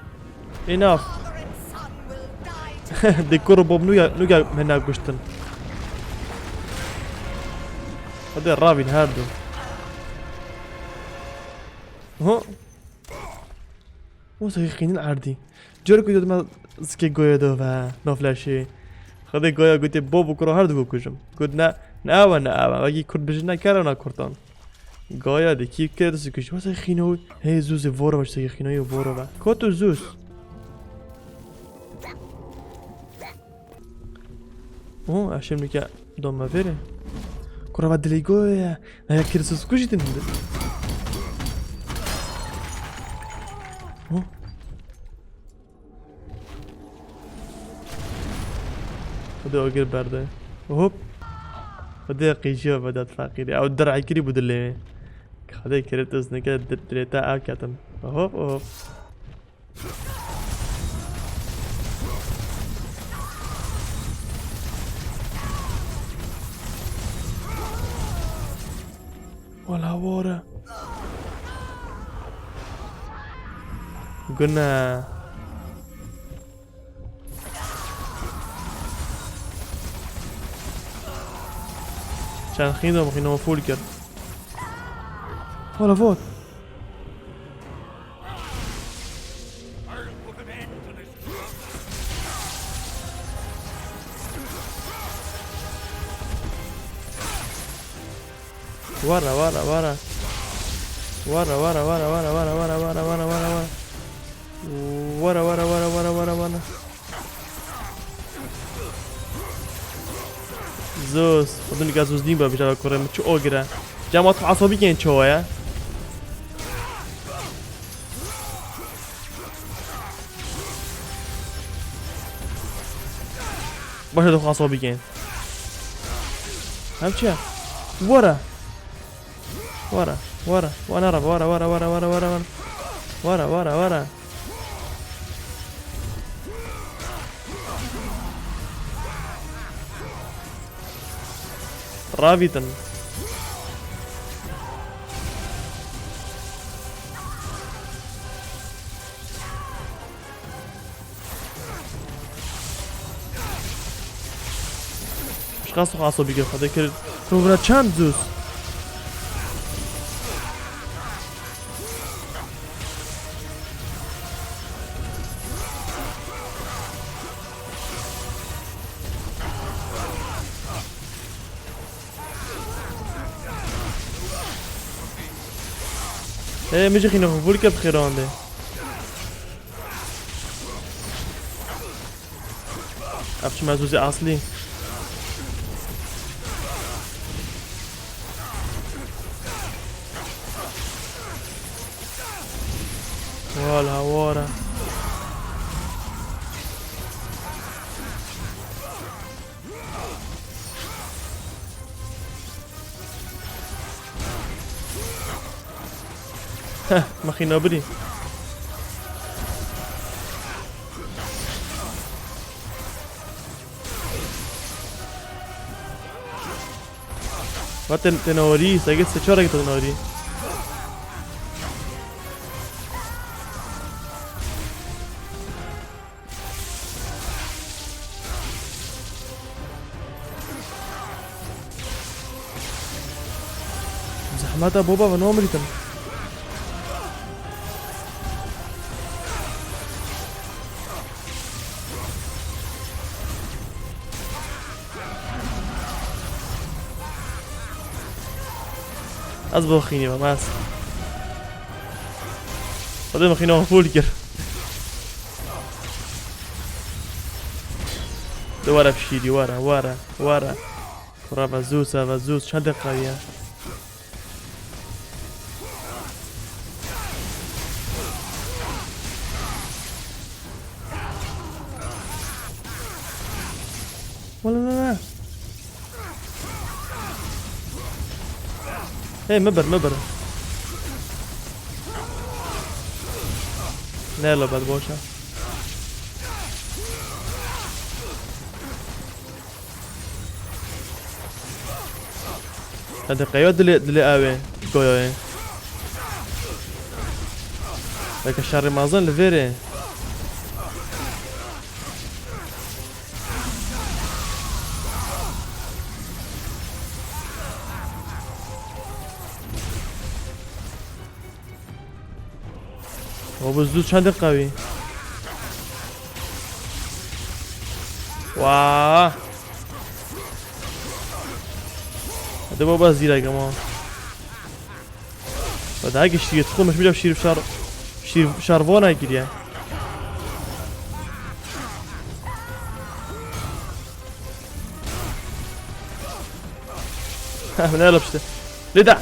ایناف Father and son will die together. دکور باب نوگا منا گشتن هذا رابين هادو ها واسه خينين عردي جرك يدود ما سكي گویا دو و نافلاشي خدا گویا گوتی بابو کرو هر دو بکشم گفت نه وگی کرد بجن نکره نه کردان گویا دی کی کرد سکش واسه خینو هی زوز وورا باش سکي خینو وورا و کاتو زوس اوه عشان میگه دوما بره کرا بعد دلی گویا نه کرد سکوشی تنده خدا اگر برده هوب خدا قیشی بدات فقیری او درعی کری بود لی خدا کرتوس نکه دلیتا آکاتم هوب ولا واره قلنا عشان خينه فول كده ولا فوت ورا زوس خدوني قازوز ديمبا بيشتغل كورة متشو اوجرا جامعة عصبي كين شوية باش هدوخ عصبي كين هم چه ورا وانا رب ورا رابطا مش قاصد عصبي كيف هذا كل كوبرا چند زوس ايه مجي خينا فولكا بخيران ده افش مزوزي اصلي والهوارة ما خينا بري ما تنوري ساقت سچارة تنوري زحمتا بابا و نامریتم از بخینی و ماس خدا مخینه فول کرد دواره بشيدي ورا فزوس چند قویه ولا لا ايه مبر لا بعد بوشة هذا قيود دلي اوي قوي لك الشر مازن لفيري بابا زود چند قوی واه هذا بابا زیرا يا جماعه بعد هاي شيء تخو مش بيلعب شير شارفونا يجري من يلا بشته لدع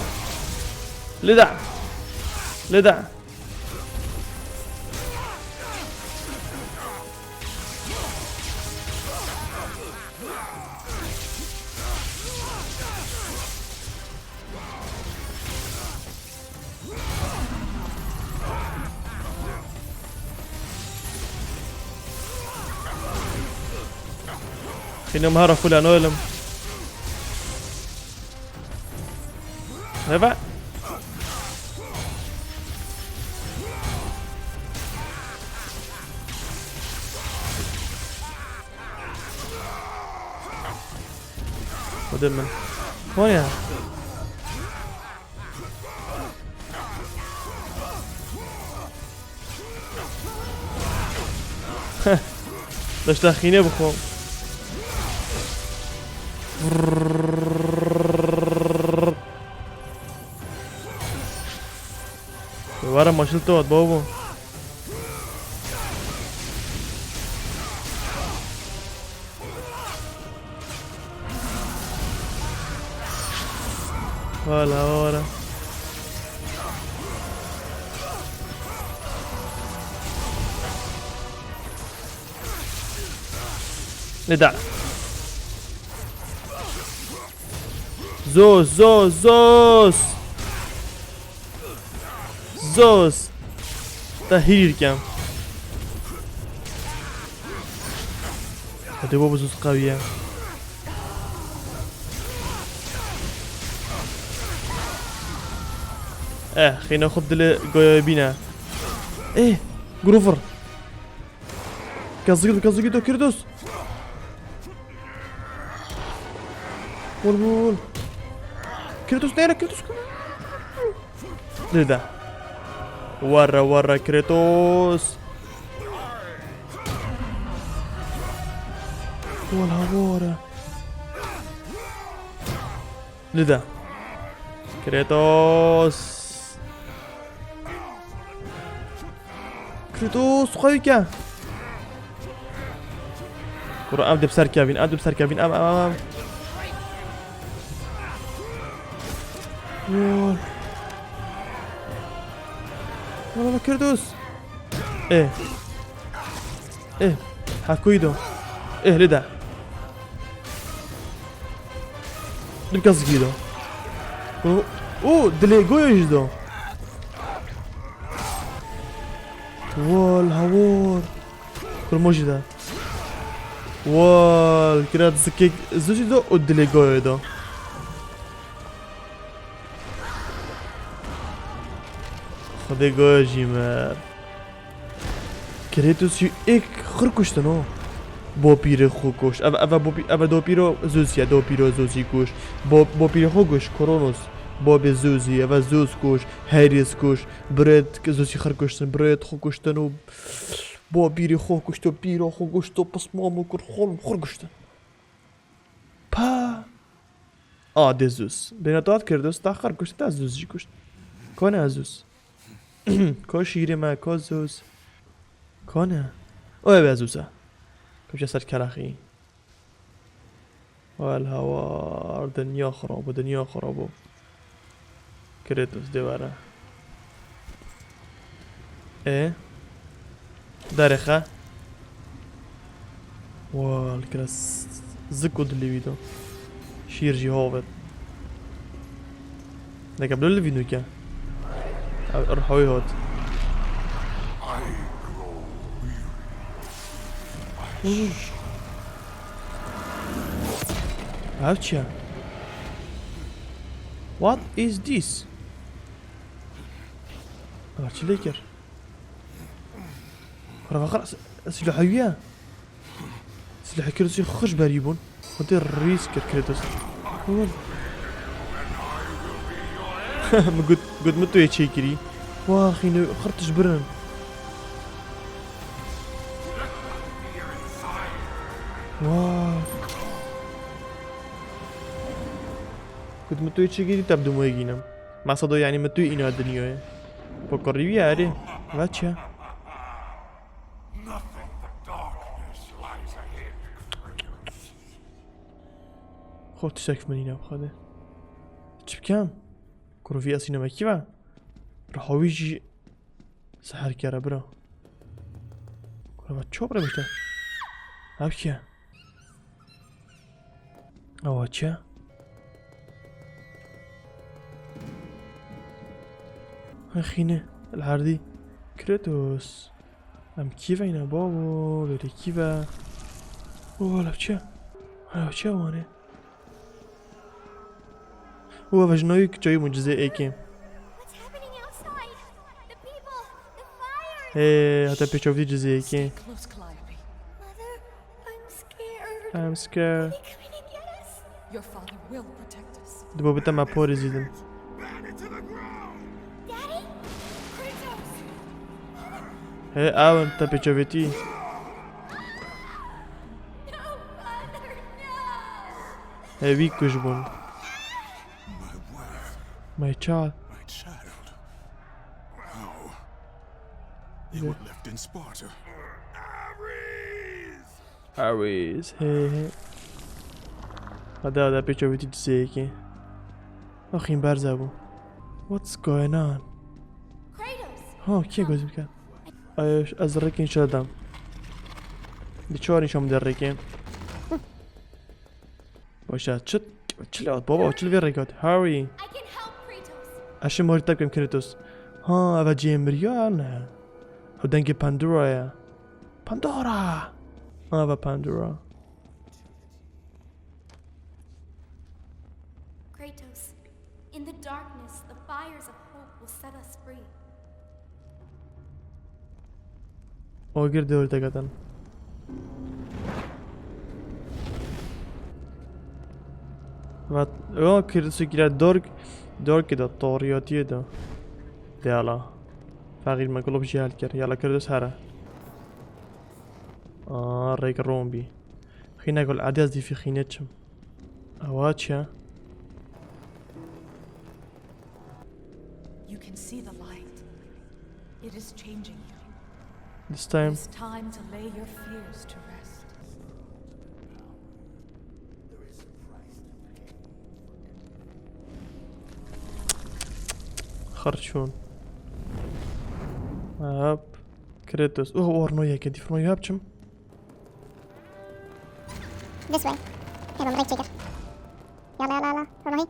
خلينا مهارة فولا نولم هبا ودمن وين يا داش داخيني بخو ورا ما شلته بابا ولا ورا ندع زوز تهير كم هذا بابا زوز قوية خلينا ناخذ دل بينا جروفر كازيدو كيردوس بول كريتوس نيرا كريتوس ده ورا كريتوس ورا ده كريتوس خويكا كرة أبدأ بسر كافين أم والله كردوس حكويدو لدا نبكز كيدو دليغو يجدو والهوار كل موجودة كرات زكيك زوجدو ودليغو يدو خدای گوشی مر کریتوس یک خر کشته نو با پیر خو کشت اوا دو پیرو زوزی کشت با پیر خو کشت کرونوس باب زوزی و زوز کش هریس کش برد که زوزی خر کشتن برد خو کشتن و با بیری خو کشت و بیرا خو کشت و پس مامو کر خورم خور کشتن پا ده زوز بنا داد کرده است خر کشت ده زوزی کشت کانه زوز کا شیر ما کا زوز کانه اوه به زوزه کجا سر کلاخی والهوار دنیا خرابه دنیا خرابه كريتوس دواره ايه دارخه والكراس زكود اللي بيدو شيرجي هوفت ده قبل اللي فيدو كان روحوي هوت هاوتشا What is this? چی لیکر؟ خرا خلاص سلاح وياه سلاح كرسي خوش بريبون ودي الريس كريتوس ما قد متو يتشيكري واخي خرطش برن واو كنت متوي تشيكي تبدو مويجينم ما صدو يعني متوي إنا الدنيا بكري بيا عليه واتشا خود تشك منينا بخده تشب كام كرو في أسينا مكيبا راح ويجي سحر كارا برا كرو تشوبرا بيتا هابكيا اواتشا أخينا العردي كريتوس أم كيفا هنا بابو لوري كيفا اوه لابتشا لابتشا وانه هو فجنويك جاي مجزء ايكي What's happening outside? The people, the fire. ايه هتا بيشوفتي جزء ايكي Close, Calliope. Mother, I'm scared. I'm scared Are they coming to get us? Your father will protect us. دبو بتا ما بوري زيدن Daddy? Kratos! ايه او انت بيشوفتي No, Mother, no! ايه ويك كجبون My child My child. How? You were left in Sparta. Aries هيه هذا بيشوفتي جزء ايكي اخين برزابو What's going on Kratos! ها كي قوزي بكا ايش ازرقين شادم بيشوري شو مدرقين باشا شت چلو بابا چلو بيرقات هاري I can help Kratos! اشي مورد تبكم كريتوس ها اوه جيمريا نه هدنگي باندورا يا باندورا اوه باندورا Kratos, in the darkness, the fires of hope will set us free. اوگر دور دقدن و او كريتوس يجرا دور كده طورياتي ده يلا فقير ما قلوب جهال كر يلا كريتوس هرا ريك رومبي خينا اقول عداز دي في خينتشم اواتشا You can see the light. It is changing you. this time It's time to lay your fears to rest. خرشون هاب كريتوس ورنويا كدي فرنويا هابشم This way. يلا مريك تشيكر. يلا يلا يلا روحي.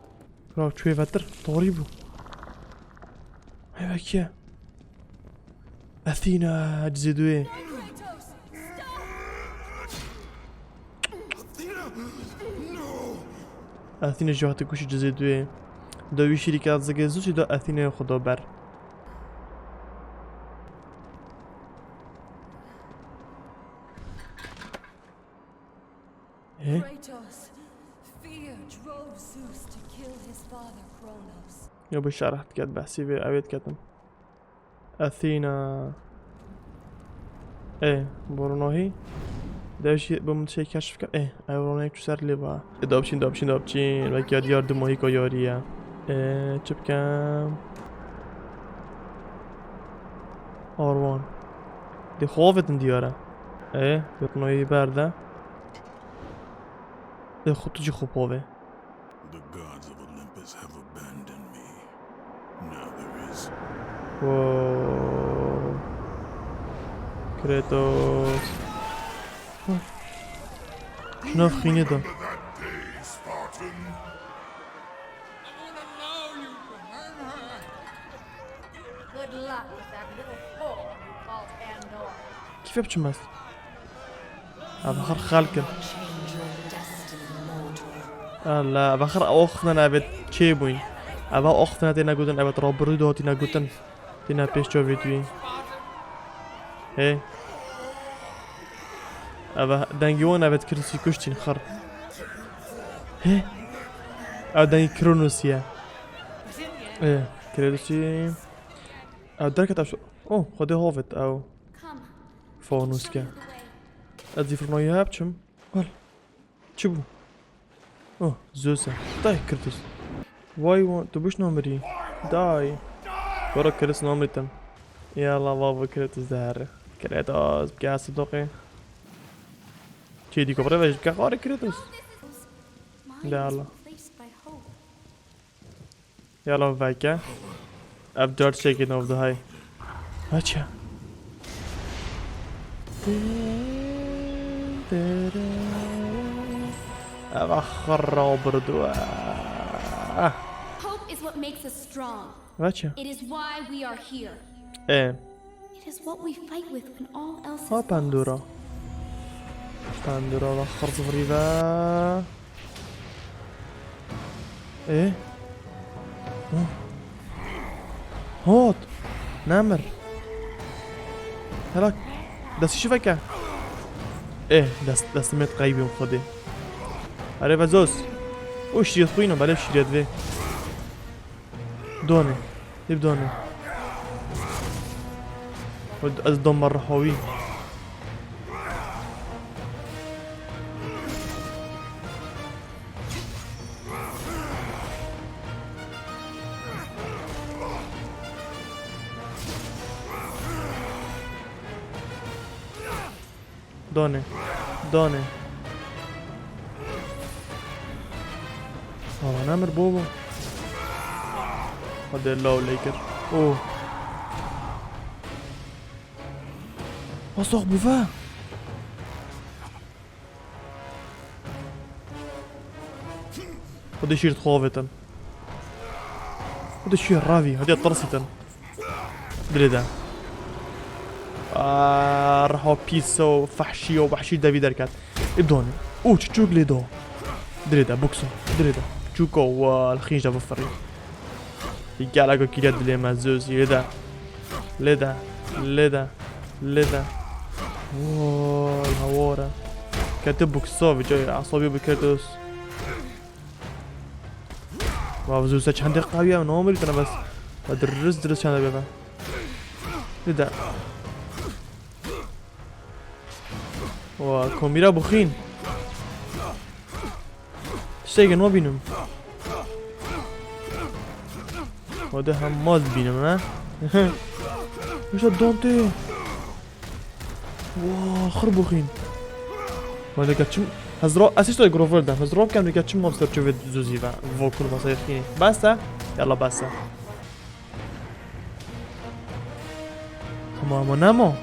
راو شوي فتر طوريبو هاي كيا اثينا تزيدوي Kratos, stop! اثينا جوهت كوشي تزيدوي دوي شركات زجاجوشي دو اثينا خدا بر Kratos, fear drove Zeus to kill his father, Kronos. یا به شرحت کرد بحثی به عوید کردم اثینا بروناهی داشتی به من چه کشف کرد بروناهی تو سر لیبا دابچین و که دیار دوماهیکا یاریه چه بکم آروان دی خوفتن دیاره بروناهی برده خود تو چی خوب هاوه The gods of Olympus have abandoned me. Now there is واو Kratos شنو خینه دا that day, Spartan. Good luck with that little whore called Pandora. كيف بچم است ابخر خلقن لا ابخر اوختنا ابد چی بوین ابا اوختنا دینا گودن ابد رابرو داتی نگودن دینا پیش جو ویدوی ابا دنگیون ابد کرسی کشتین خر ابا دنگی کرونوسیه کرونوسی ابا درکت ابشو خود هافت او Come, فانوس که the way. ادی فرنایی ها بچم چی بو زوسه دای کرتوس وای تو بش نامری دای برو کرتوس نامریتن یالا بابا کرتوس داره کرتوس بگه صدقه چی دیگه برای وش بگه خاره کرتوس Mine Dala. was replaced by hope. یالا وکه اب دارت شکن اوف ده های بچه اب خراب بردو Hope is what makes us strong. بچه It is why we are here. It is what we fight with when all else is ها lost. پاندورا و خرز غريبة هات نمر هلاك دستی شوكة دستمت قيبي وخده اره وزوس او شريط خوينه بله شريط وي دونه يب دونه از دمر رحاوي دانه نمر بابا هذا الله ليكر صاح بوفا هذا شير خوفتن هذا شير رافي هذا طرستن دريدا راحوا بيسو فحشية وبحشي دافي دركات ابدوني تشوك لي دو دريدا بوكسو دريدا تشوكو والخيجة بفري يقال كيلاد لي مازوز لدا الهوارة كاتب بوكسو جاي عصابي بكرتوس زوسة چند قوية من عمري انا بس درس چند بيبا لدا کامیرا بخین شتیگه نو بینم ده هم ماز بینم نه میشه دانته خر بخین ده گچم هزرا اسیش تو گروفر ده هزرا کم ده گچم مابستر چوید زوزی و واکر واسه خینی بسته یالا بسته اما نما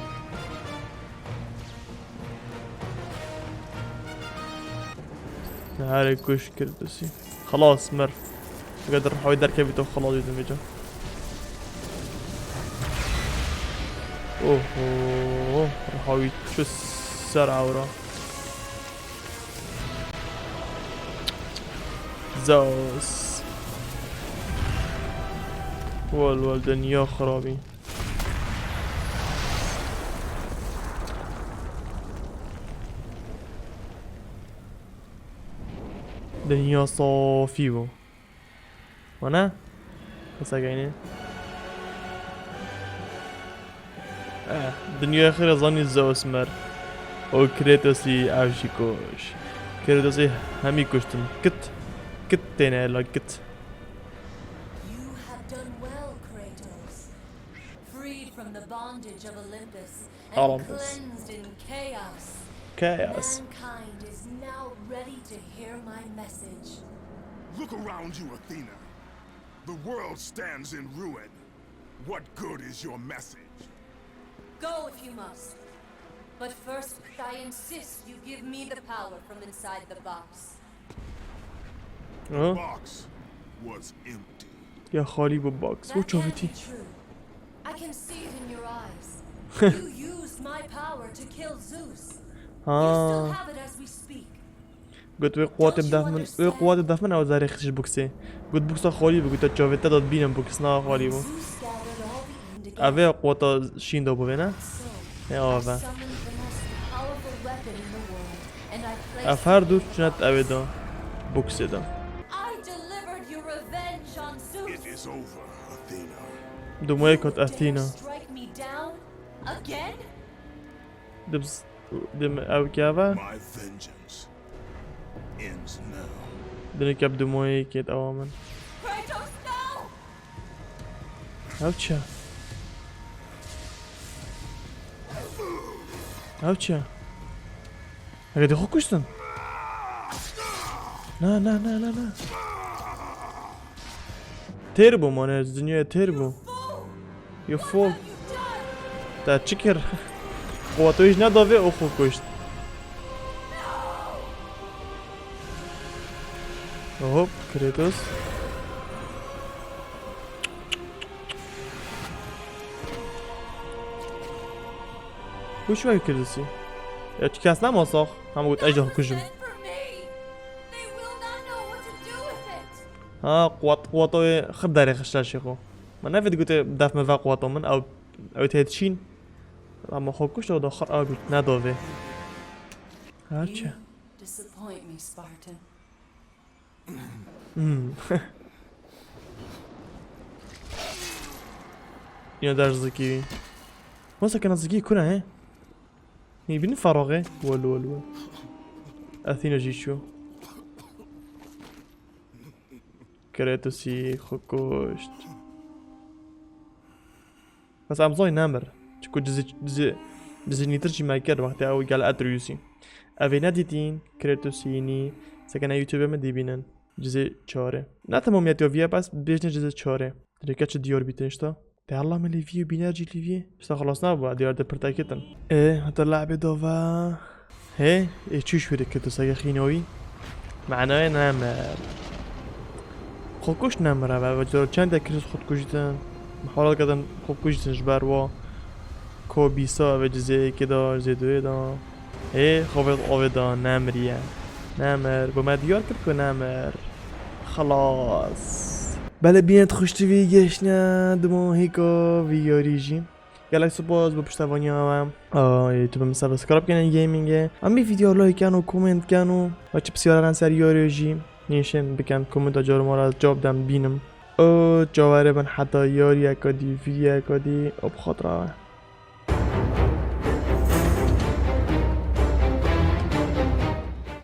هاري كوش كردسي خلاص مر قادر نروح يدار كبيته وخلاص يدم يجا راحوا شو السرعة ورا زوس دنيا خرابي دنیا صافی و وانا بس اگه دنیا خیر زانی زوس مر او کريتوسي عاوشي كوش كريتوسي همي كشتن كت تينا لا كت You have done well, Kratos. Freed from the bondage of Olympus and Olympus. cleansed in chaos. chaos Mankind is now ready to hear my message. Look around you, Athena. The world stands in ruin. What good is your message? Go if you must. But first, I insist you give me the power from inside the box. اه Box was empty. يا خالي بالبوكس That can't وشوفتي be true. I can see it in your eyes. You used my power to kill Zeus. You still have it as we speak. قلت وي قوات بدافع من او زاريخش بوكسي قلت بوكسا خالي قلت تشوفت داد بينم بوكسنا خالي بو Zeus gathered all the indications. اوه قوات شين دو بوينه So, يا I اوه summoned the most powerful weapon in the world, and I placed افهر دو چنت اوه دا بوكسي دا I delivered your revenge on Zeus. It is over, Athena. دوماهيكا Dare اثينا strike me down again? دبس دم او كيافا My vengeance ends now. دنكب دوماهيكا اوامن Kratos, no! اوتشا اوتشا هكذا خو كشتن لا لا لا لا لا تيربو مانه الدنيا تيربو يو فول تا تشكر قواتويش ندافع او خو كشت هوب كريتوس وش وای کردسی؟ یا چی کس نماساخ؟ همه گفت اجده کشم. Meant for me. They will not know what to do with it. ها قواتوی خب داری خشتر شیخو. من نفید گفت دفع مفا قواتو من او تهید چین. اما خوب کشت و داخل او گفت نداوه. هرچه. Disappoint me, Spartan. اینو در زکی. واسه کنه زکی کنه هی. میبینی فراغه؟ ولو اثینا جیشو. کريتوسي خو کشت. بس امضای نمر. چکو جزی نیتر چی مکر وقتی او گل اتریوسی. اوی ندیدین کريتوسيني سکنه یوتیوب من دیبینن. جزء 4 نه تمامیت یا ویه بس بیشتر جزء 4 درکه چه دیار بیتنشتا ده الله من لیویو بینرجی لیویه بستا خلاص نبود دیار ده پرتاکتن هتا لعبه داوا هه چی شده که تو سگه خینوی معنای نمر خودکش نمره و جرا چند کریس خودکشیدن محاولات کردن خودکشیدنش بر و کوبیسا و جزء که دار جزء 2 دا خوابت آوه دا نمریه نمر با ما دیار کرد که نمر خلاص بله بیاید خوشتوی گشنه دوماهیکا و یاریێ گلک سپاس با پشتوانی هم یوتیوب هم سابسکرایب کنن گیمینگه امی ویدیو لایک کن و کومنت کن و چه بسیار سر یاریێ نیشن بکن کومنت جارو ما را جواب دم بینم جاوره من حتی یاری اکادی ویدیو اکادی اب خاطره